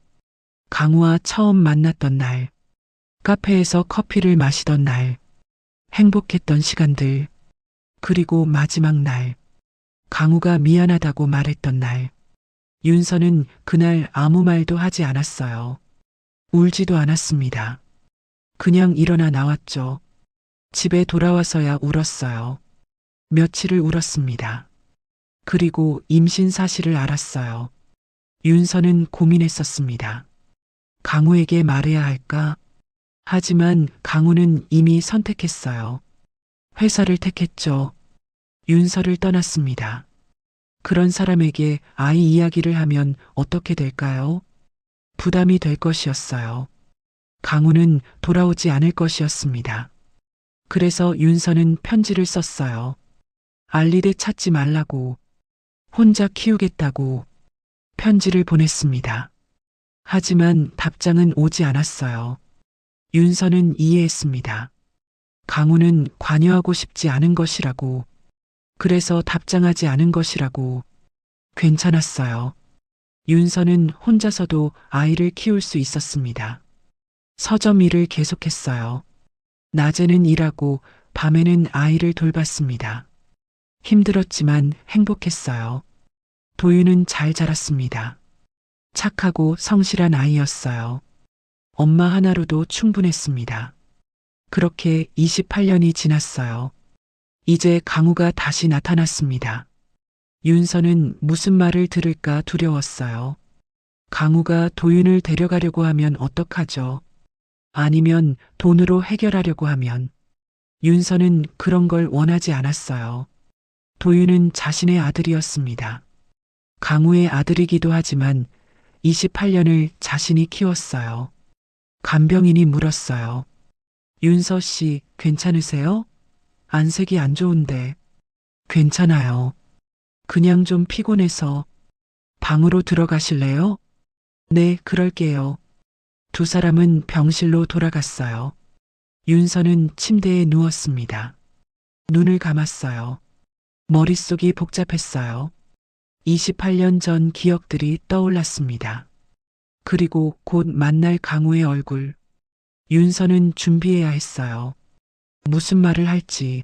강우와 처음 만났던 날, 카페에서 커피를 마시던 날, 행복했던 시간들, 그리고 마지막 날, 강우가 미안하다고 말했던 날. 윤서는 그날 아무 말도 하지 않았어요. 울지도 않았습니다. 그냥 일어나 나왔죠. 집에 돌아와서야 울었어요. 며칠을 울었습니다. 그리고 임신 사실을 알았어요. 윤서는 고민했었습니다. 강우에게 말해야 할까? 하지만 강우는 이미 선택했어요. 회사를 택했죠. 윤서를 떠났습니다. 그런 사람에게 아이 이야기를 하면 어떻게 될까요? 부담이 될 것이었어요. 강우는 돌아오지 않을 것이었습니다. 그래서 윤서는 편지를 썼어요. 알리데 찾지 말라고, 혼자 키우겠다고 편지를 보냈습니다. 하지만 답장은 오지 않았어요. 윤서는 이해했습니다. 강우는 관여하고 싶지 않은 것이라고, 그래서 답장하지 않은 것이라고. 괜찮았어요. 윤서는 혼자서도 아이를 키울 수 있었습니다. 서점 일을 계속했어요. 낮에는 일하고 밤에는 아이를 돌봤습니다. 힘들었지만 행복했어요. 도윤은 잘 자랐습니다. 착하고 성실한 아이였어요. 엄마 하나로도 충분했습니다. 그렇게 28년이 지났어요. 이제 강우가 다시 나타났습니다. 윤서는 무슨 말을 들을까 두려웠어요. 강우가 도윤을 데려가려고 하면 어떡하죠? 아니면 돈으로 해결하려고 하면. 윤서는 그런 걸 원하지 않았어요. 도윤은 자신의 아들이었습니다. 강우의 아들이기도 하지만 28년을 자신이 키웠어요. 간병인이 물었어요. 윤서 씨, 괜찮으세요? 안색이 안 좋은데. 괜찮아요. 그냥 좀 피곤해서. 방으로 들어가실래요? 네, 그럴게요. 두 사람은 병실로 돌아갔어요. 윤서는 침대에 누웠습니다. 눈을 감았어요. 머릿속이 복잡했어요. 28년 전 기억들이 떠올랐습니다. 그리고 곧 만날 강우의 얼굴. 윤서는 준비해야 했어요. 무슨 말을 할지,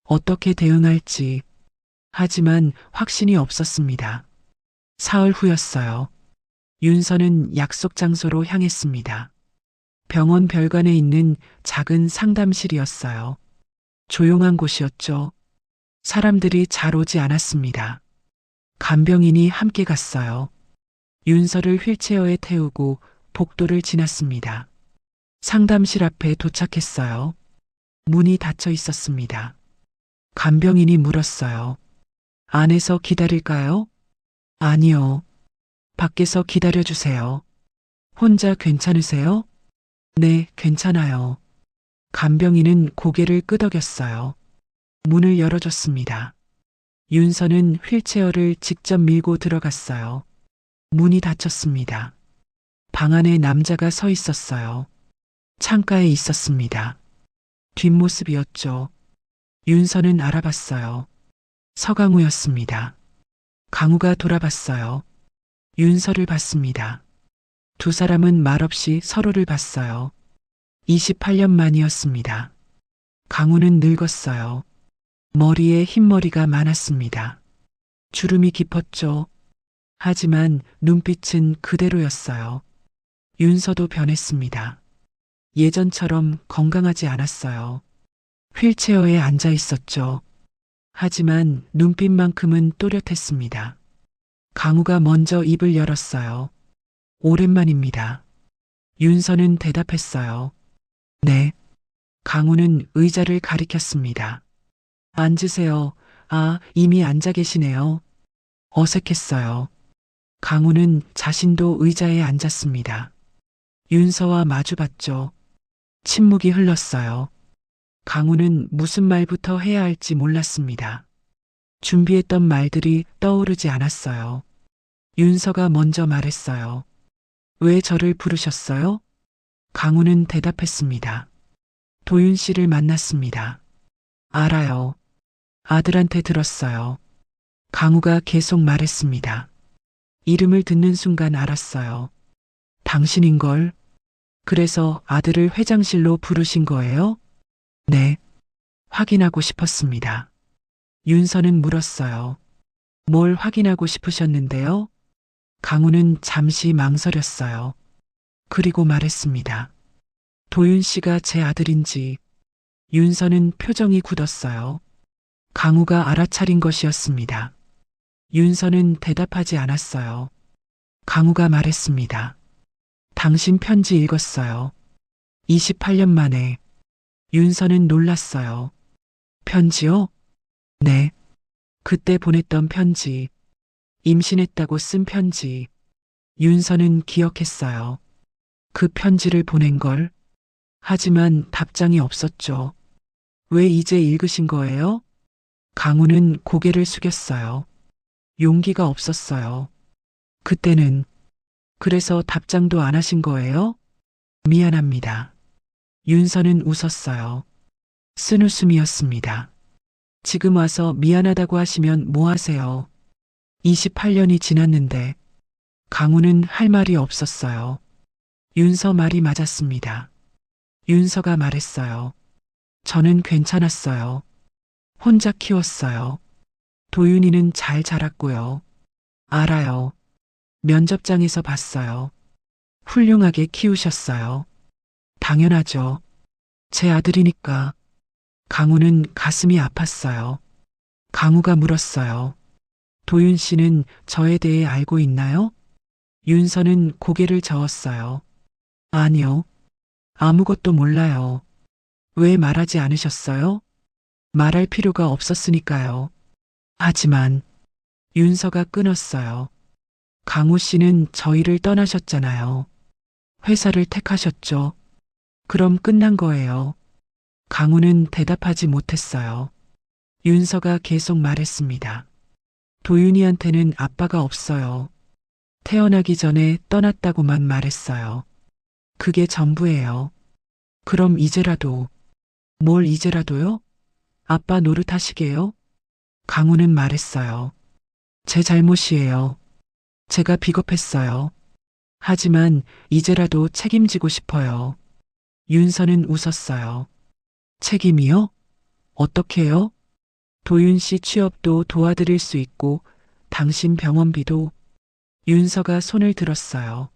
어떻게 대응할지. 하지만 확신이 없었습니다. 사흘 후였어요. 윤서는 약속 장소로 향했습니다. 병원 별관에 있는 작은 상담실이었어요. 조용한 곳이었죠. 사람들이 잘 오지 않았습니다. 간병인이 함께 갔어요. 윤서를 휠체어에 태우고 복도를 지났습니다. 상담실 앞에 도착했어요. 문이 닫혀 있었습니다. 간병인이 물었어요. 안에서 기다릴까요? 아니요. 밖에서 기다려주세요. 혼자 괜찮으세요? 네, 괜찮아요. 간병인은 고개를 끄덕였어요. 문을 열어줬습니다. 윤서는 휠체어를 직접 밀고 들어갔어요. 문이 닫혔습니다. 방 안에 남자가 서 있었어요. 창가에 있었습니다. 뒷모습이었죠. 윤서는 알아봤어요. 서강우였습니다. 강우가 돌아봤어요. 윤서를 봤습니다. 두 사람은 말없이 서로를 봤어요. 28년 만이었습니다. 강우는 늙었어요. 머리에 흰머리가 많았습니다. 주름이 깊었죠. 하지만 눈빛은 그대로였어요. 윤서도 변했습니다. 예전처럼 건강하지 않았어요. 휠체어에 앉아 있었죠. 하지만 눈빛만큼은 또렷했습니다. 강우가 먼저 입을 열었어요. 오랜만입니다. 윤서는 대답했어요. 네. 강우는 의자를 가리켰습니다. 앉으세요. 아, 이미 앉아 계시네요. 어색했어요. 강우는 자신도 의자에 앉았습니다. 윤서와 마주봤죠. 침묵이 흘렀어요. 강우는 무슨 말부터 해야 할지 몰랐습니다. 준비했던 말들이 떠오르지 않았어요. 윤서가 먼저 말했어요. 왜 저를 부르셨어요? 강우는 대답했습니다. 도윤 씨를 만났습니다. 알아요. 아들한테 들었어요. 강우가 계속 말했습니다. 이름을 듣는 순간 알았어요. 당신인걸. 그래서 아들을 회장실로 부르신 거예요? 네. 확인하고 싶었습니다. 윤서는 물었어요. 뭘 확인하고 싶으셨는데요? 강우는 잠시 망설였어요. 그리고 말했습니다. 도윤 씨가 제 아들인지 윤서는 표정이 굳었어요. 강우가 알아차린 것이었습니다. 윤서는 대답하지 않았어요. 강우가 말했습니다. 당신 편지 읽었어요. 28년 만에. 윤서는 놀랐어요. 편지요? 네. 그때 보냈던 편지. 임신했다고 쓴 편지. 윤서는 기억했어요. 그 편지를 보낸 걸. 하지만 답장이 없었죠. 왜 이제 읽으신 거예요? 강우는 고개를 숙였어요. 용기가 없었어요. 그때는. 그래서 답장도 안 하신 거예요? 미안합니다. 윤서는 웃었어요. 쓴웃음이었습니다. 지금 와서 미안하다고 하시면 뭐 하세요? 28년이 지났는데. 강우는 할 말이 없었어요. 윤서 말이 맞았습니다. 윤서가 말했어요. 저는 괜찮았어요. 혼자 키웠어요. 도윤이는 잘 자랐고요. 알아요. 면접장에서 봤어요. 훌륭하게 키우셨어요. 당연하죠. 제 아들이니까. 강우는 가슴이 아팠어요. 강우가 물었어요. 도윤 씨는 저에 대해 알고 있나요? 윤서는 고개를 저었어요. 아니요. 아무것도 몰라요. 왜 말하지 않으셨어요? 말할 필요가 없었으니까요. 하지만 윤서가 끊었어요. 강우 씨는 저희를 떠나셨잖아요. 회사를 택하셨죠. 그럼 끝난 거예요. 강우는 대답하지 못했어요. 윤서가 계속 말했습니다. 도윤이한테는 아빠가 없어요. 태어나기 전에 떠났다고만 말했어요. 그게 전부예요. 그럼 이제라도. 뭘 이제라도요? 아빠 노릇하시게요? 강우는 말했어요. 제 잘못이에요. 제가 비겁했어요. 하지만 이제라도 책임지고 싶어요. 윤서는 웃었어요. 책임이요? 어떻게요? 도윤 씨 취업도 도와드릴 수 있고 당신 병원비도. 윤서가 손을 들었어요.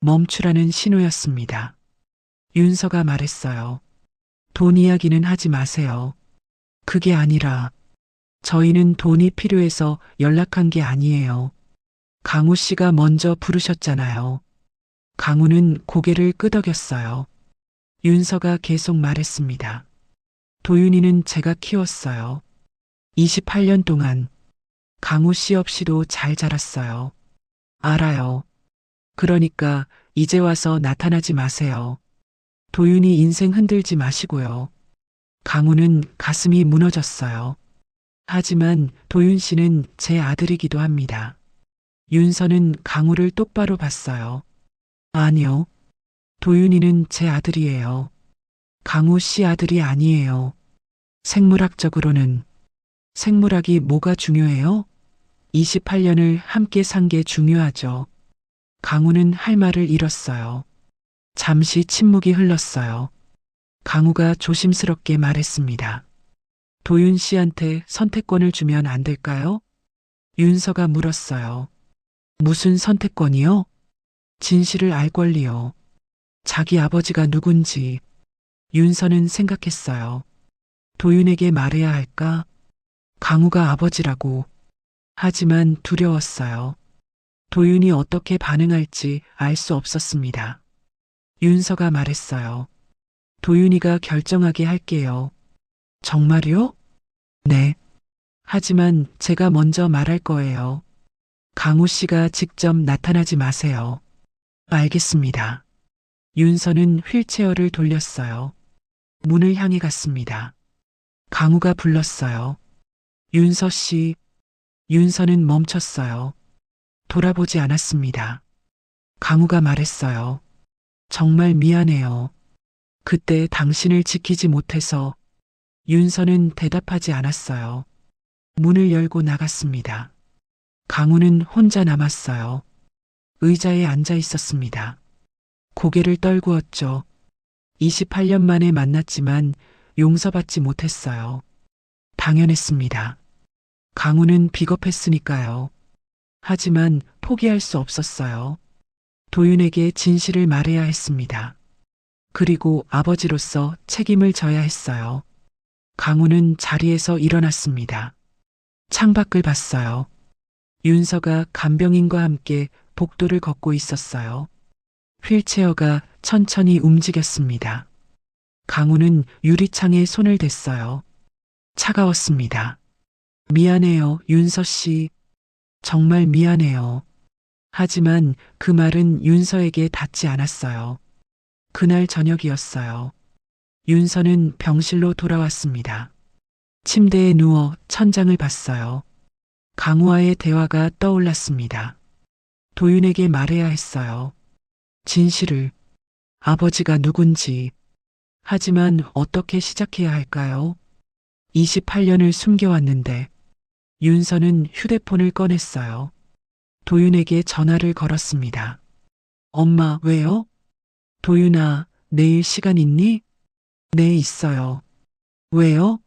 멈추라는 신호였습니다. 윤서가 말했어요. 돈 이야기는 하지 마세요. 그게 아니라 저희는 돈이 필요해서 연락한 게 아니에요. 강우 씨가 먼저 부르셨잖아요. 강우는 고개를 끄덕였어요. 윤서가 계속 말했습니다. 도윤이는 제가 키웠어요. 28년 동안. 강우 씨 없이도 잘 자랐어요. 알아요. 그러니까 이제 와서 나타나지 마세요. 도윤이 인생 흔들지 마시고요. 강우는 가슴이 무너졌어요. 하지만 도윤 씨는 제 아들이기도 합니다. 윤서는 강우를 똑바로 봤어요. 아니요. 도윤이는 제 아들이에요. 강우 씨 아들이 아니에요. 생물학적으로는. 생물학이 뭐가 중요해요? 28년을 함께 산 게 중요하죠. 강우는 할 말을 잃었어요. 잠시 침묵이 흘렀어요. 강우가 조심스럽게 말했습니다. 도윤 씨한테 선택권을 주면 안 될까요? 윤서가 물었어요. 무슨 선택권이요? 진실을 알 권리요. 자기 아버지가 누군지. 윤서는 생각했어요. 도윤에게 말해야 할까? 강우가 아버지라고. 하지만 두려웠어요. 도윤이 어떻게 반응할지 알 수 없었습니다. 윤서가 말했어요. 도윤이가 결정하게 할게요. 정말요? 네. 하지만 제가 먼저 말할 거예요. 강우 씨가 직접 나타나지 마세요. 알겠습니다. 윤서는 휠체어를 돌렸어요. 문을 향해 갔습니다. 강우가 불렀어요. 윤서 씨. 윤서는 멈췄어요. 돌아보지 않았습니다. 강우가 말했어요. 정말 미안해요. 그때 당신을 지키지 못해서. 윤서는 대답하지 않았어요. 문을 열고 나갔습니다. 강우는 혼자 남았어요. 의자에 앉아 있었습니다. 고개를 떨구었죠. 28년 만에 만났지만 용서받지 못했어요. 당연했습니다. 강우는 비겁했으니까요. 하지만 포기할 수 없었어요. 도윤에게 진실을 말해야 했습니다. 그리고 아버지로서 책임을 져야 했어요. 강우는 자리에서 일어났습니다. 창밖을 봤어요. 윤서가 간병인과 함께 복도를 걷고 있었어요. 휠체어가 천천히 움직였습니다. 강우는 유리창에 손을 댔어요. 차가웠습니다. 미안해요, 윤서 씨. 정말 미안해요. 하지만 그 말은 윤서에게 닿지 않았어요. 그날 저녁이었어요. 윤서는 병실로 돌아왔습니다. 침대에 누워 천장을 봤어요. 강우와의 대화가 떠올랐습니다. 도윤에게 말해야 했어요. 진실을, 아버지가 누군지. 하지만 어떻게 시작해야 할까요? 28년을 숨겨왔는데 윤서는 휴대폰을 꺼냈어요. 도윤에게 전화를 걸었습니다. 엄마, 왜요? 도윤아, 내일 시간 있니? 네, 있어요. 왜요?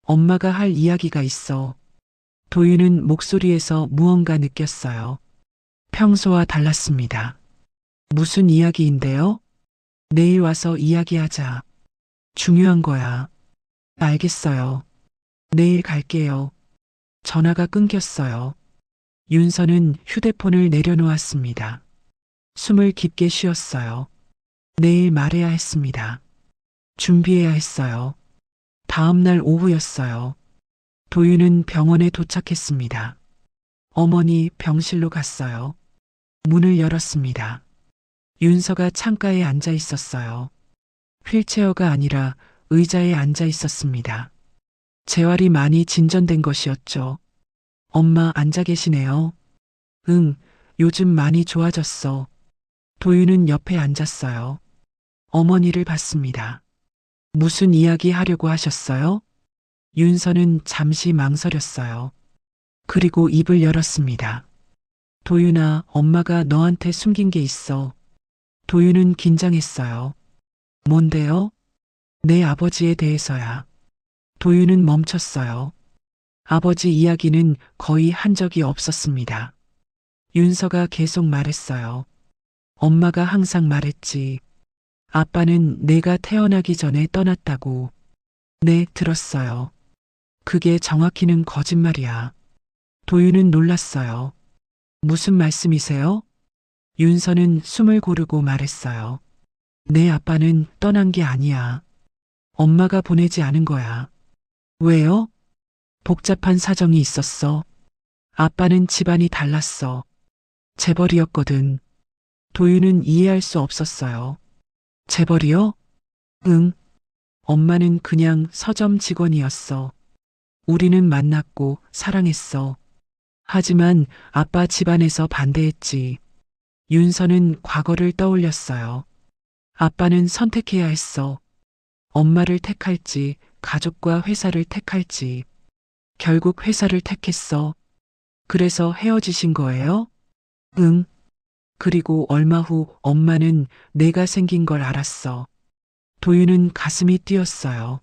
엄마가 할 이야기가 있어. 도윤은 목소리에서 무언가 느꼈어요. 평소와 달랐습니다. 무슨 이야기인데요? 내일 와서 이야기하자. 중요한 거야. 알겠어요. 내일 갈게요. 전화가 끊겼어요. 윤서는 휴대폰을 내려놓았습니다. 숨을 깊게 쉬었어요. 내일 말해야 했습니다. 준비해야 했어요. 다음 날 오후였어요. 도윤은 병원에 도착했습니다. 어머니 병실로 갔어요. 문을 열었습니다. 윤서가 창가에 앉아 있었어요. 휠체어가 아니라 의자에 앉아 있었습니다. 재활이 많이 진전된 것이었죠. 엄마 앉아 계시네요. 응, 요즘 많이 좋아졌어. 도윤은 옆에 앉았어요. 어머니를 봤습니다. 무슨 이야기 하려고 하셨어요? 윤서는 잠시 망설였어요. 그리고 입을 열었습니다. 도윤아, 엄마가 너한테 숨긴 게 있어. 도윤은 긴장했어요. 뭔데요? 내 아버지에 대해서야. 도윤은 멈췄어요. 아버지 이야기는 거의 한 적이 없었습니다. 윤서가 계속 말했어요. 엄마가 항상 말했지. 아빠는 내가 태어나기 전에 떠났다고. 네, 들었어요. 그게 정확히는 거짓말이야. 도윤은 놀랐어요. 무슨 말씀이세요? 윤서는 숨을 고르고 말했어요. 내 아빠는 떠난 게 아니야. 엄마가 보내지 않은 거야. 왜요? 복잡한 사정이 있었어. 아빠는 집안이 달랐어. 재벌이었거든. 도윤은 이해할 수 없었어요. 재벌이요? 응. 엄마는 그냥 서점 직원이었어. 우리는 만났고 사랑했어. 하지만 아빠 집안에서 반대했지. 윤서는 과거를 떠올렸어요. 아빠는 선택해야 했어. 엄마를 택할지, 가족과 회사를 택할지. 결국 회사를 택했어. 그래서 헤어지신 거예요? 응. 그리고 얼마 후 엄마는 내가 생긴 걸 알았어. 도윤은 가슴이 뛰었어요.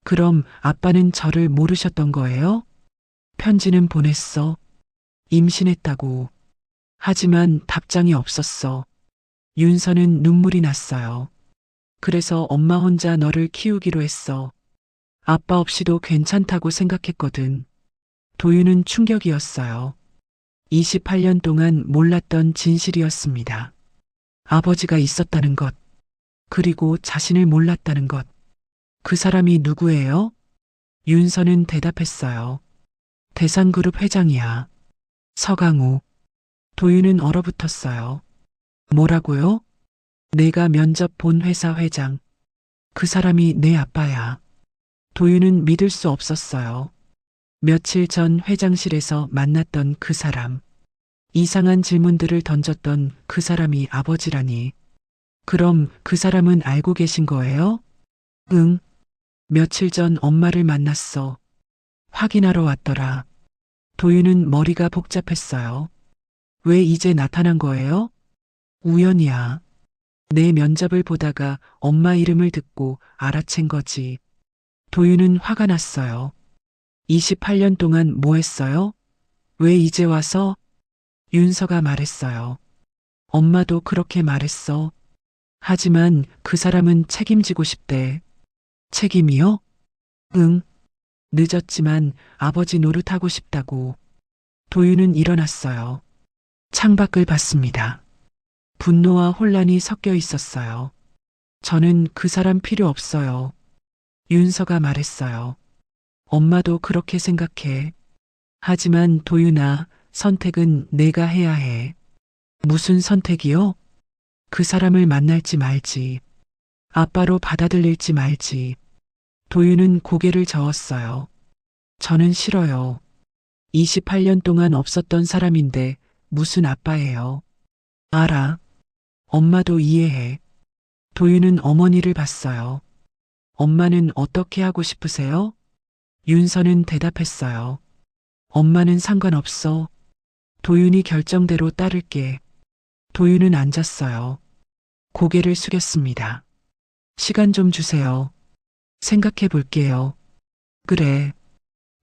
그럼 아빠는 저를 모르셨던 거예요? 편지는 보냈어. 임신했다고. 하지만 답장이 없었어. 윤서는 눈물이 났어요. 그래서 엄마 혼자 너를 키우기로 했어. 아빠 없이도 괜찮다고 생각했거든. 도윤은 충격이었어요. 28년 동안 몰랐던 진실이었습니다. 아버지가 있었다는 것, 그리고 자신을 몰랐다는 것. 그 사람이 누구예요? 윤서는 대답했어요. 대상그룹 회장이야. 서강우. 도윤은 얼어붙었어요. 뭐라고요? 내가 면접 본 회사 회장. 그 사람이 내 아빠야. 도윤은 믿을 수 없었어요. 며칠 전 회장실에서 만났던 그 사람. 이상한 질문들을 던졌던 그 사람이 아버지라니. 그럼 그 사람은 알고 계신 거예요? 응. 며칠 전 엄마를 만났어. 확인하러 왔더라. 도윤은 머리가 복잡했어요. 왜 이제 나타난 거예요? 우연이야. 내 면접을 보다가 엄마 이름을 듣고 알아챈 거지. 도윤은 화가 났어요. 28년 동안 뭐 했어요? 왜 이제 와서? 윤서가 말했어요. 엄마도 그렇게 말했어. 하지만 그 사람은 책임지고 싶대. 책임이요? 응. 늦었지만 아버지 노릇하고 싶다고. 도윤은 일어났어요. 창밖을 봤습니다. 분노와 혼란이 섞여 있었어요. 저는 그 사람 필요 없어요. 윤서가 말했어요. 엄마도 그렇게 생각해. 하지만 도윤아, 선택은 내가 해야 해. 무슨 선택이요? 그 사람을 만날지 말지. 아빠로 받아들일지 말지. 도윤은 고개를 저었어요. 저는 싫어요. 28년 동안 없었던 사람인데 무슨 아빠예요. 알아. 엄마도 이해해. 도윤은 어머니를 봤어요. 엄마는 어떻게 하고 싶으세요? 윤서는 대답했어요. 엄마는 상관없어. 도윤이 결정대로 따를게. 도윤은 앉았어요. 고개를 숙였습니다. 시간 좀 주세요. 생각해 볼게요. 그래.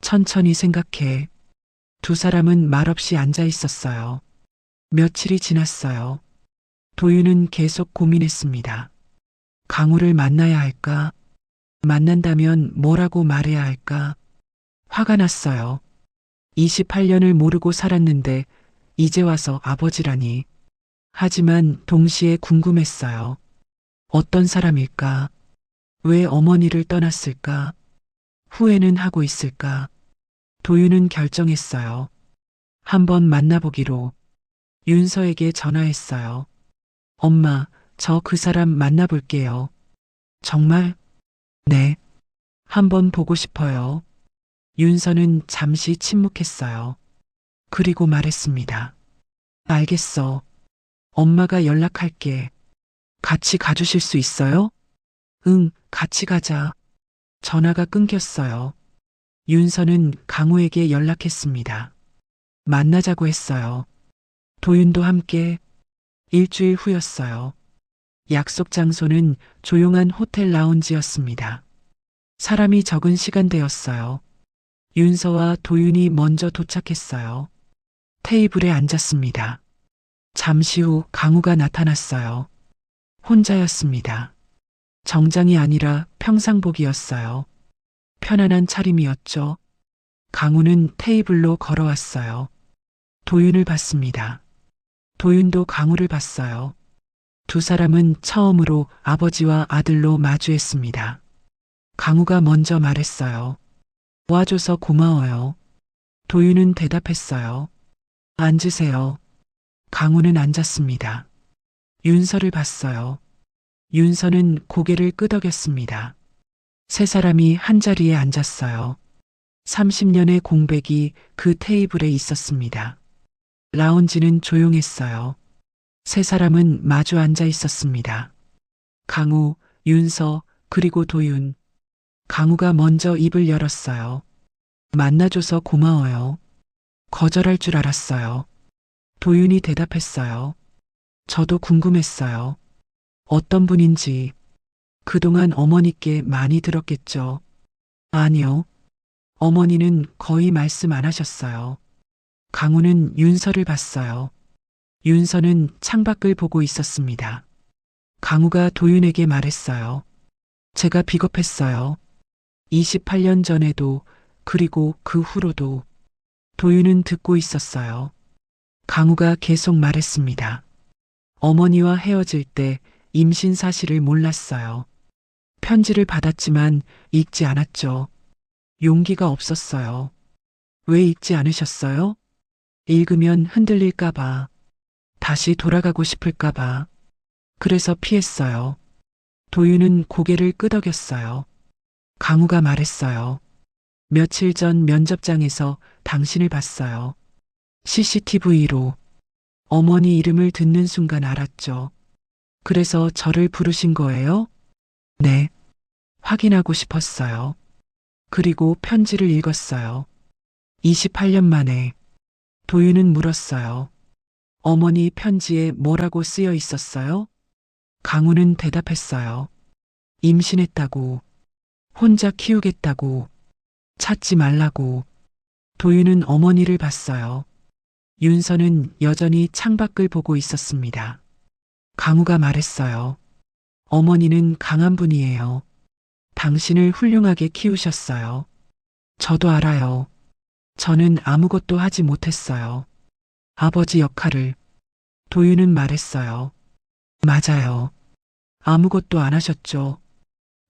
천천히 생각해. 두 사람은 말없이 앉아 있었어요. 며칠이 지났어요. 도윤은 계속 고민했습니다. 강우를 만나야 할까? 만난다면 뭐라고 말해야 할까? 화가 났어요. 28년을 모르고 살았는데 이제 와서 아버지라니. 하지만 동시에 궁금했어요. 어떤 사람일까? 왜 어머니를 떠났을까? 후회는 하고 있을까? 도윤은 결정했어요. 한번 만나보기로. 윤서에게 전화했어요. 엄마, 저 그 사람 만나볼게요. 정말? 네. 한번 보고 싶어요. 윤서는 잠시 침묵했어요. 그리고 말했습니다. 알겠어. 엄마가 연락할게. 같이 가주실 수 있어요? 응, 같이 가자. 전화가 끊겼어요. 윤서는 강우에게 연락했습니다. 만나자고 했어요. 도윤도 함께. 일주일 후였어요. 약속 장소는 조용한 호텔 라운지였습니다. 사람이 적은 시간대였어요. 윤서와 도윤이 먼저 도착했어요. 테이블에 앉았습니다. 잠시 후 강우가 나타났어요. 혼자였습니다. 정장이 아니라 평상복이었어요. 편안한 차림이었죠. 강우는 테이블로 걸어왔어요. 도윤을 봤습니다. 도윤도 강우를 봤어요. 두 사람은 처음으로 아버지와 아들로 마주했습니다. 강우가 먼저 말했어요. 도와줘서 고마워요. 도윤은 대답했어요. 앉으세요. 강우는 앉았습니다. 윤서를 봤어요. 윤서는 고개를 끄덕였습니다. 세 사람이 한자리에 앉았어요. 30년의 공백이 그 테이블에 있었습니다. 라운지는 조용했어요. 세 사람은 마주 앉아 있었습니다. 강우, 윤서, 그리고 도윤. 강우가 먼저 입을 열었어요. 만나줘서 고마워요. 거절할 줄 알았어요. 도윤이 대답했어요. 저도 궁금했어요. 어떤 분인지. 그동안 어머니께 많이 들었겠죠. 아니요. 어머니는 거의 말씀 안 하셨어요. 강우는 윤서를 봤어요. 윤서는 창밖을 보고 있었습니다. 강우가 도윤에게 말했어요. 제가 비겁했어요. 28년 전에도 그리고 그 후로도. 도윤은 듣고 있었어요. 강우가 계속 말했습니다. 어머니와 헤어질 때 임신 사실을 몰랐어요. 편지를 받았지만 읽지 않았죠. 용기가 없었어요. 왜 읽지 않으셨어요? 읽으면 흔들릴까봐. 다시 돌아가고 싶을까봐. 그래서 피했어요. 도윤은 고개를 끄덕였어요. 강우가 말했어요. 며칠 전 면접장에서 당신을 봤어요. CCTV로. 어머니 이름을 듣는 순간 알았죠. 그래서 저를 부르신 거예요? 네. 확인하고 싶었어요. 그리고 편지를 읽었어요. 28년 만에. 도윤은 물었어요. 어머니 편지에 뭐라고 쓰여 있었어요? 강우는 대답했어요. 임신했다고. 혼자 키우겠다고. 찾지 말라고. 도윤은 어머니를 봤어요. 윤서는 여전히 창밖을 보고 있었습니다. 강우가 말했어요. 어머니는 강한 분이에요. 당신을 훌륭하게 키우셨어요. 저도 알아요. 저는 아무것도 하지 못했어요. 아버지 역할을. 도윤은 말했어요. 맞아요. 아무것도 안 하셨죠.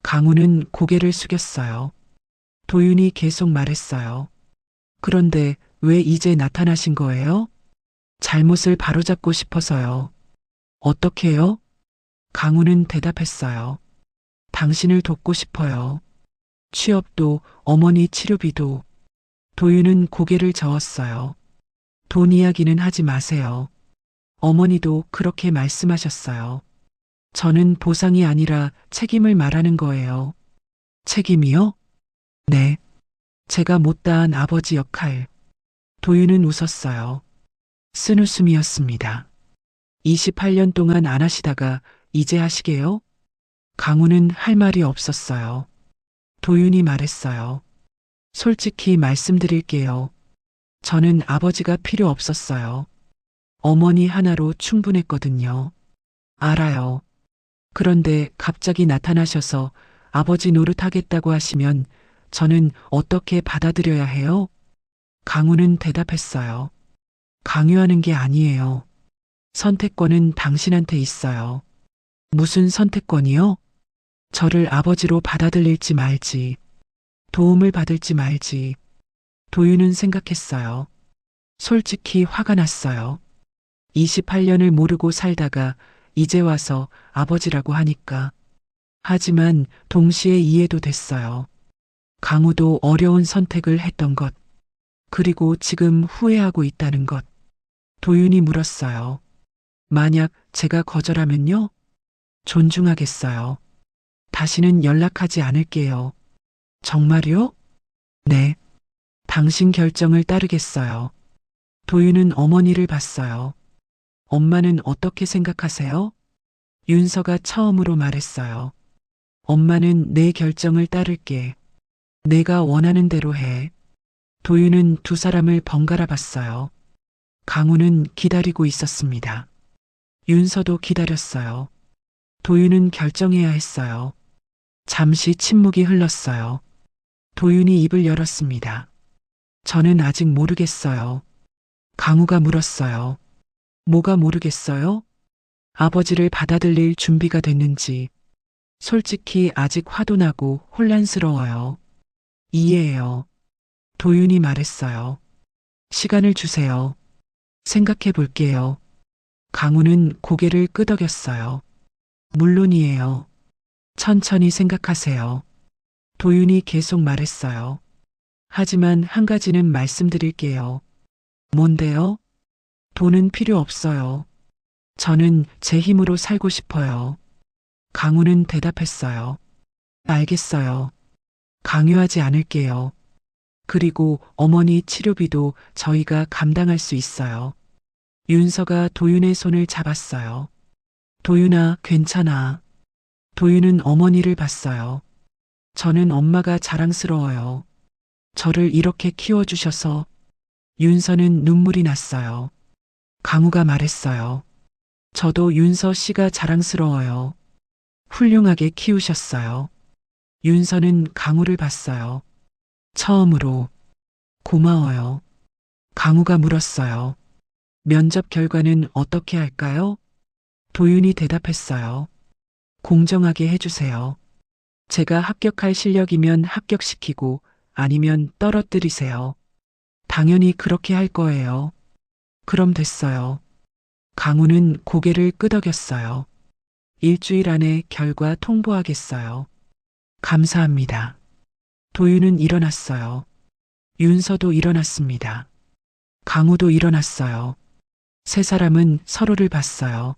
강우는 고개를 숙였어요. 도윤이 계속 말했어요. 그런데 왜 이제 나타나신 거예요? 잘못을 바로잡고 싶어서요. 어떻게요? 강우는 대답했어요. 당신을 돕고 싶어요. 취업도 어머니 치료비도. 도윤은 고개를 저었어요. 돈 이야기는 하지 마세요. 어머니도 그렇게 말씀하셨어요. 저는 보상이 아니라 책임을 말하는 거예요. 책임이요? 네. 제가 못다한 아버지 역할. 도윤은 웃었어요. 쓴웃음이었습니다. 28년 동안 안 하시다가 이제 하시게요? 강우는 할 말이 없었어요. 도윤이 말했어요. 솔직히 말씀드릴게요. 저는 아버지가 필요 없었어요. 어머니 하나로 충분했거든요. 알아요. 그런데 갑자기 나타나셔서 아버지 노릇하겠다고 하시면 저는 어떻게 받아들여야 해요? 강우는 대답했어요. 강요하는 게 아니에요. 선택권은 당신한테 있어요. 무슨 선택권이요? 저를 아버지로 받아들일지 말지, 도움을 받을지 말지. 도윤은 생각했어요. 솔직히 화가 났어요. 28년을 모르고 살다가 이제 와서 아버지라고 하니까. 하지만 동시에 이해도 됐어요. 강우도 어려운 선택을 했던 것. 그리고 지금 후회하고 있다는 것. 도윤이 물었어요. 만약 제가 거절하면요? 존중하겠어요. 다시는 연락하지 않을게요. 정말요? 네. 당신 결정을 따르겠어요. 도윤은 어머니를 봤어요. 엄마는 어떻게 생각하세요? 윤서가 처음으로 말했어요. 엄마는 내 결정을 따를게. 내가 원하는 대로 해. 도윤은 두 사람을 번갈아 봤어요. 강우는 기다리고 있었습니다. 윤서도 기다렸어요. 도윤은 결정해야 했어요. 잠시 침묵이 흘렀어요. 도윤이 입을 열었습니다. 저는 아직 모르겠어요. 강우가 물었어요. 뭐가 모르겠어요? 아버지를 받아들일 준비가 됐는지. 솔직히 아직 화도 나고 혼란스러워요. 이해해요. 도윤이 말했어요. 시간을 주세요. 생각해 볼게요. 강우는 고개를 끄덕였어요. 물론이에요. 천천히 생각하세요. 도윤이 계속 말했어요. 하지만 한 가지는 말씀드릴게요. 뭔데요? 돈은 필요 없어요. 저는 제 힘으로 살고 싶어요. 강우는 대답했어요. 알겠어요. 강요하지 않을게요. 그리고 어머니 치료비도 저희가 감당할 수 있어요. 윤서가 도윤의 손을 잡았어요. 도윤아, 괜찮아. 도윤은 어머니를 봤어요. 저는 엄마가 자랑스러워요. 저를 이렇게 키워주셔서. 윤서는 눈물이 났어요. 강우가 말했어요. 저도 윤서 씨가 자랑스러워요. 훌륭하게 키우셨어요. 윤서는 강우를 봤어요. 처음으로. 고마워요. 강우가 물었어요. 면접 결과는 어떻게 할까요? 도윤이 대답했어요. 공정하게 해주세요. 제가 합격할 실력이면 합격시키고 아니면 떨어뜨리세요. 당연히 그렇게 할 거예요. 그럼 됐어요. 강우는 고개를 끄덕였어요. 일주일 안에 결과 통보하겠어요. 감사합니다. 도윤은 일어났어요. 윤서도 일어났습니다. 강우도 일어났어요. 세 사람은 서로를 봤어요.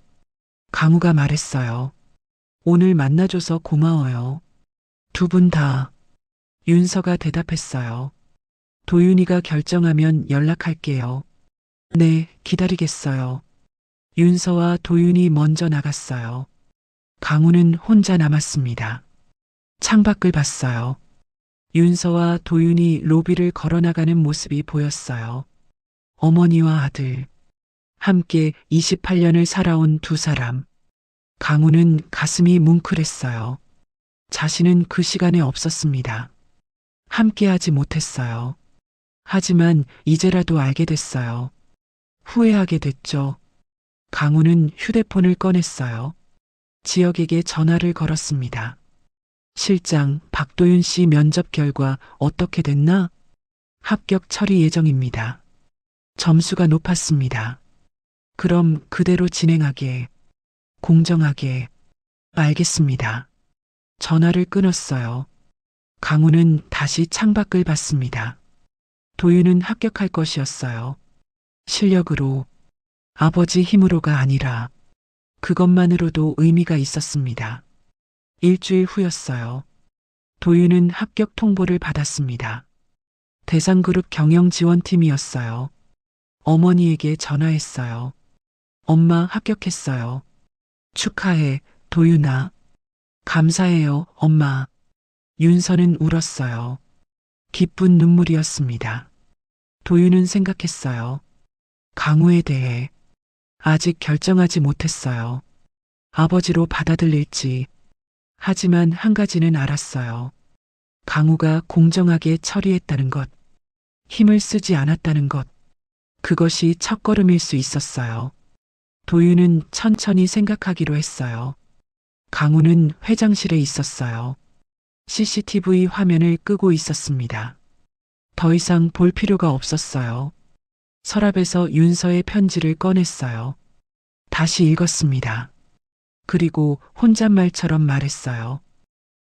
강우가 말했어요. 오늘 만나줘서 고마워요. 두 분 다. 윤서가 대답했어요. 도윤이가 결정하면 연락할게요. 네, 기다리겠어요. 윤서와 도윤이 먼저 나갔어요. 강우는 혼자 남았습니다. 창밖을 봤어요. 윤서와 도윤이 로비를 걸어나가는 모습이 보였어요. 어머니와 아들. 함께 28년을 살아온 두 사람. 강우는 가슴이 뭉클했어요. 자신은 그 시간에 없었습니다. 함께하지 못했어요. 하지만 이제라도 알게 됐어요. 후회하게 됐죠. 강우는 휴대폰을 꺼냈어요. 지역에게 전화를 걸었습니다. 실장, 박도윤 씨 면접 결과 어떻게 됐나? 합격 처리 예정입니다. 점수가 높았습니다. 그럼 그대로 진행하게, 공정하게. 알겠습니다. 전화를 끊었어요. 강우는 다시 창밖을 봤습니다. 도윤은 합격할 것이었어요. 실력으로, 아버지 힘으로가 아니라 그것만으로도 의미가 있었습니다. 일주일 후였어요. 도윤은 합격 통보를 받았습니다. 대상그룹 경영지원팀이었어요. 어머니에게 전화했어요. 엄마 합격했어요. 축하해, 도윤아. 감사해요, 엄마. 윤서는 울었어요. 기쁜 눈물이었습니다. 도윤은 생각했어요. 강우에 대해 아직 결정하지 못했어요. 아버지로 받아들일지. 하지만 한 가지는 알았어요. 강우가 공정하게 처리했다는 것, 힘을 쓰지 않았다는 것, 그것이 첫걸음일 수 있었어요. 도윤은 천천히 생각하기로 했어요. 강우는 회장실에 있었어요. CCTV 화면을 끄고 있었습니다. 더 이상 볼 필요가 없었어요. 서랍에서 윤서의 편지를 꺼냈어요. 다시 읽었습니다. 그리고 혼잣말처럼 말했어요.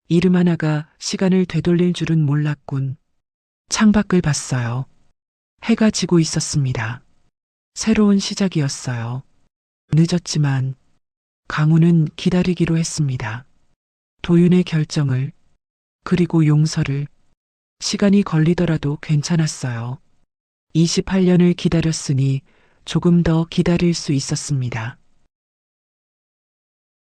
이름 하나가 시간을 되돌릴 줄은 몰랐군. 창밖을 봤어요. 해가 지고 있었습니다. 새로운 시작이었어요. 늦었지만 강우는 기다리기로 했습니다. 도윤의 결정을, 그리고 용서를. 시간이 걸리더라도 괜찮았어요. 28년을 기다렸으니 조금 더 기다릴 수 있었습니다.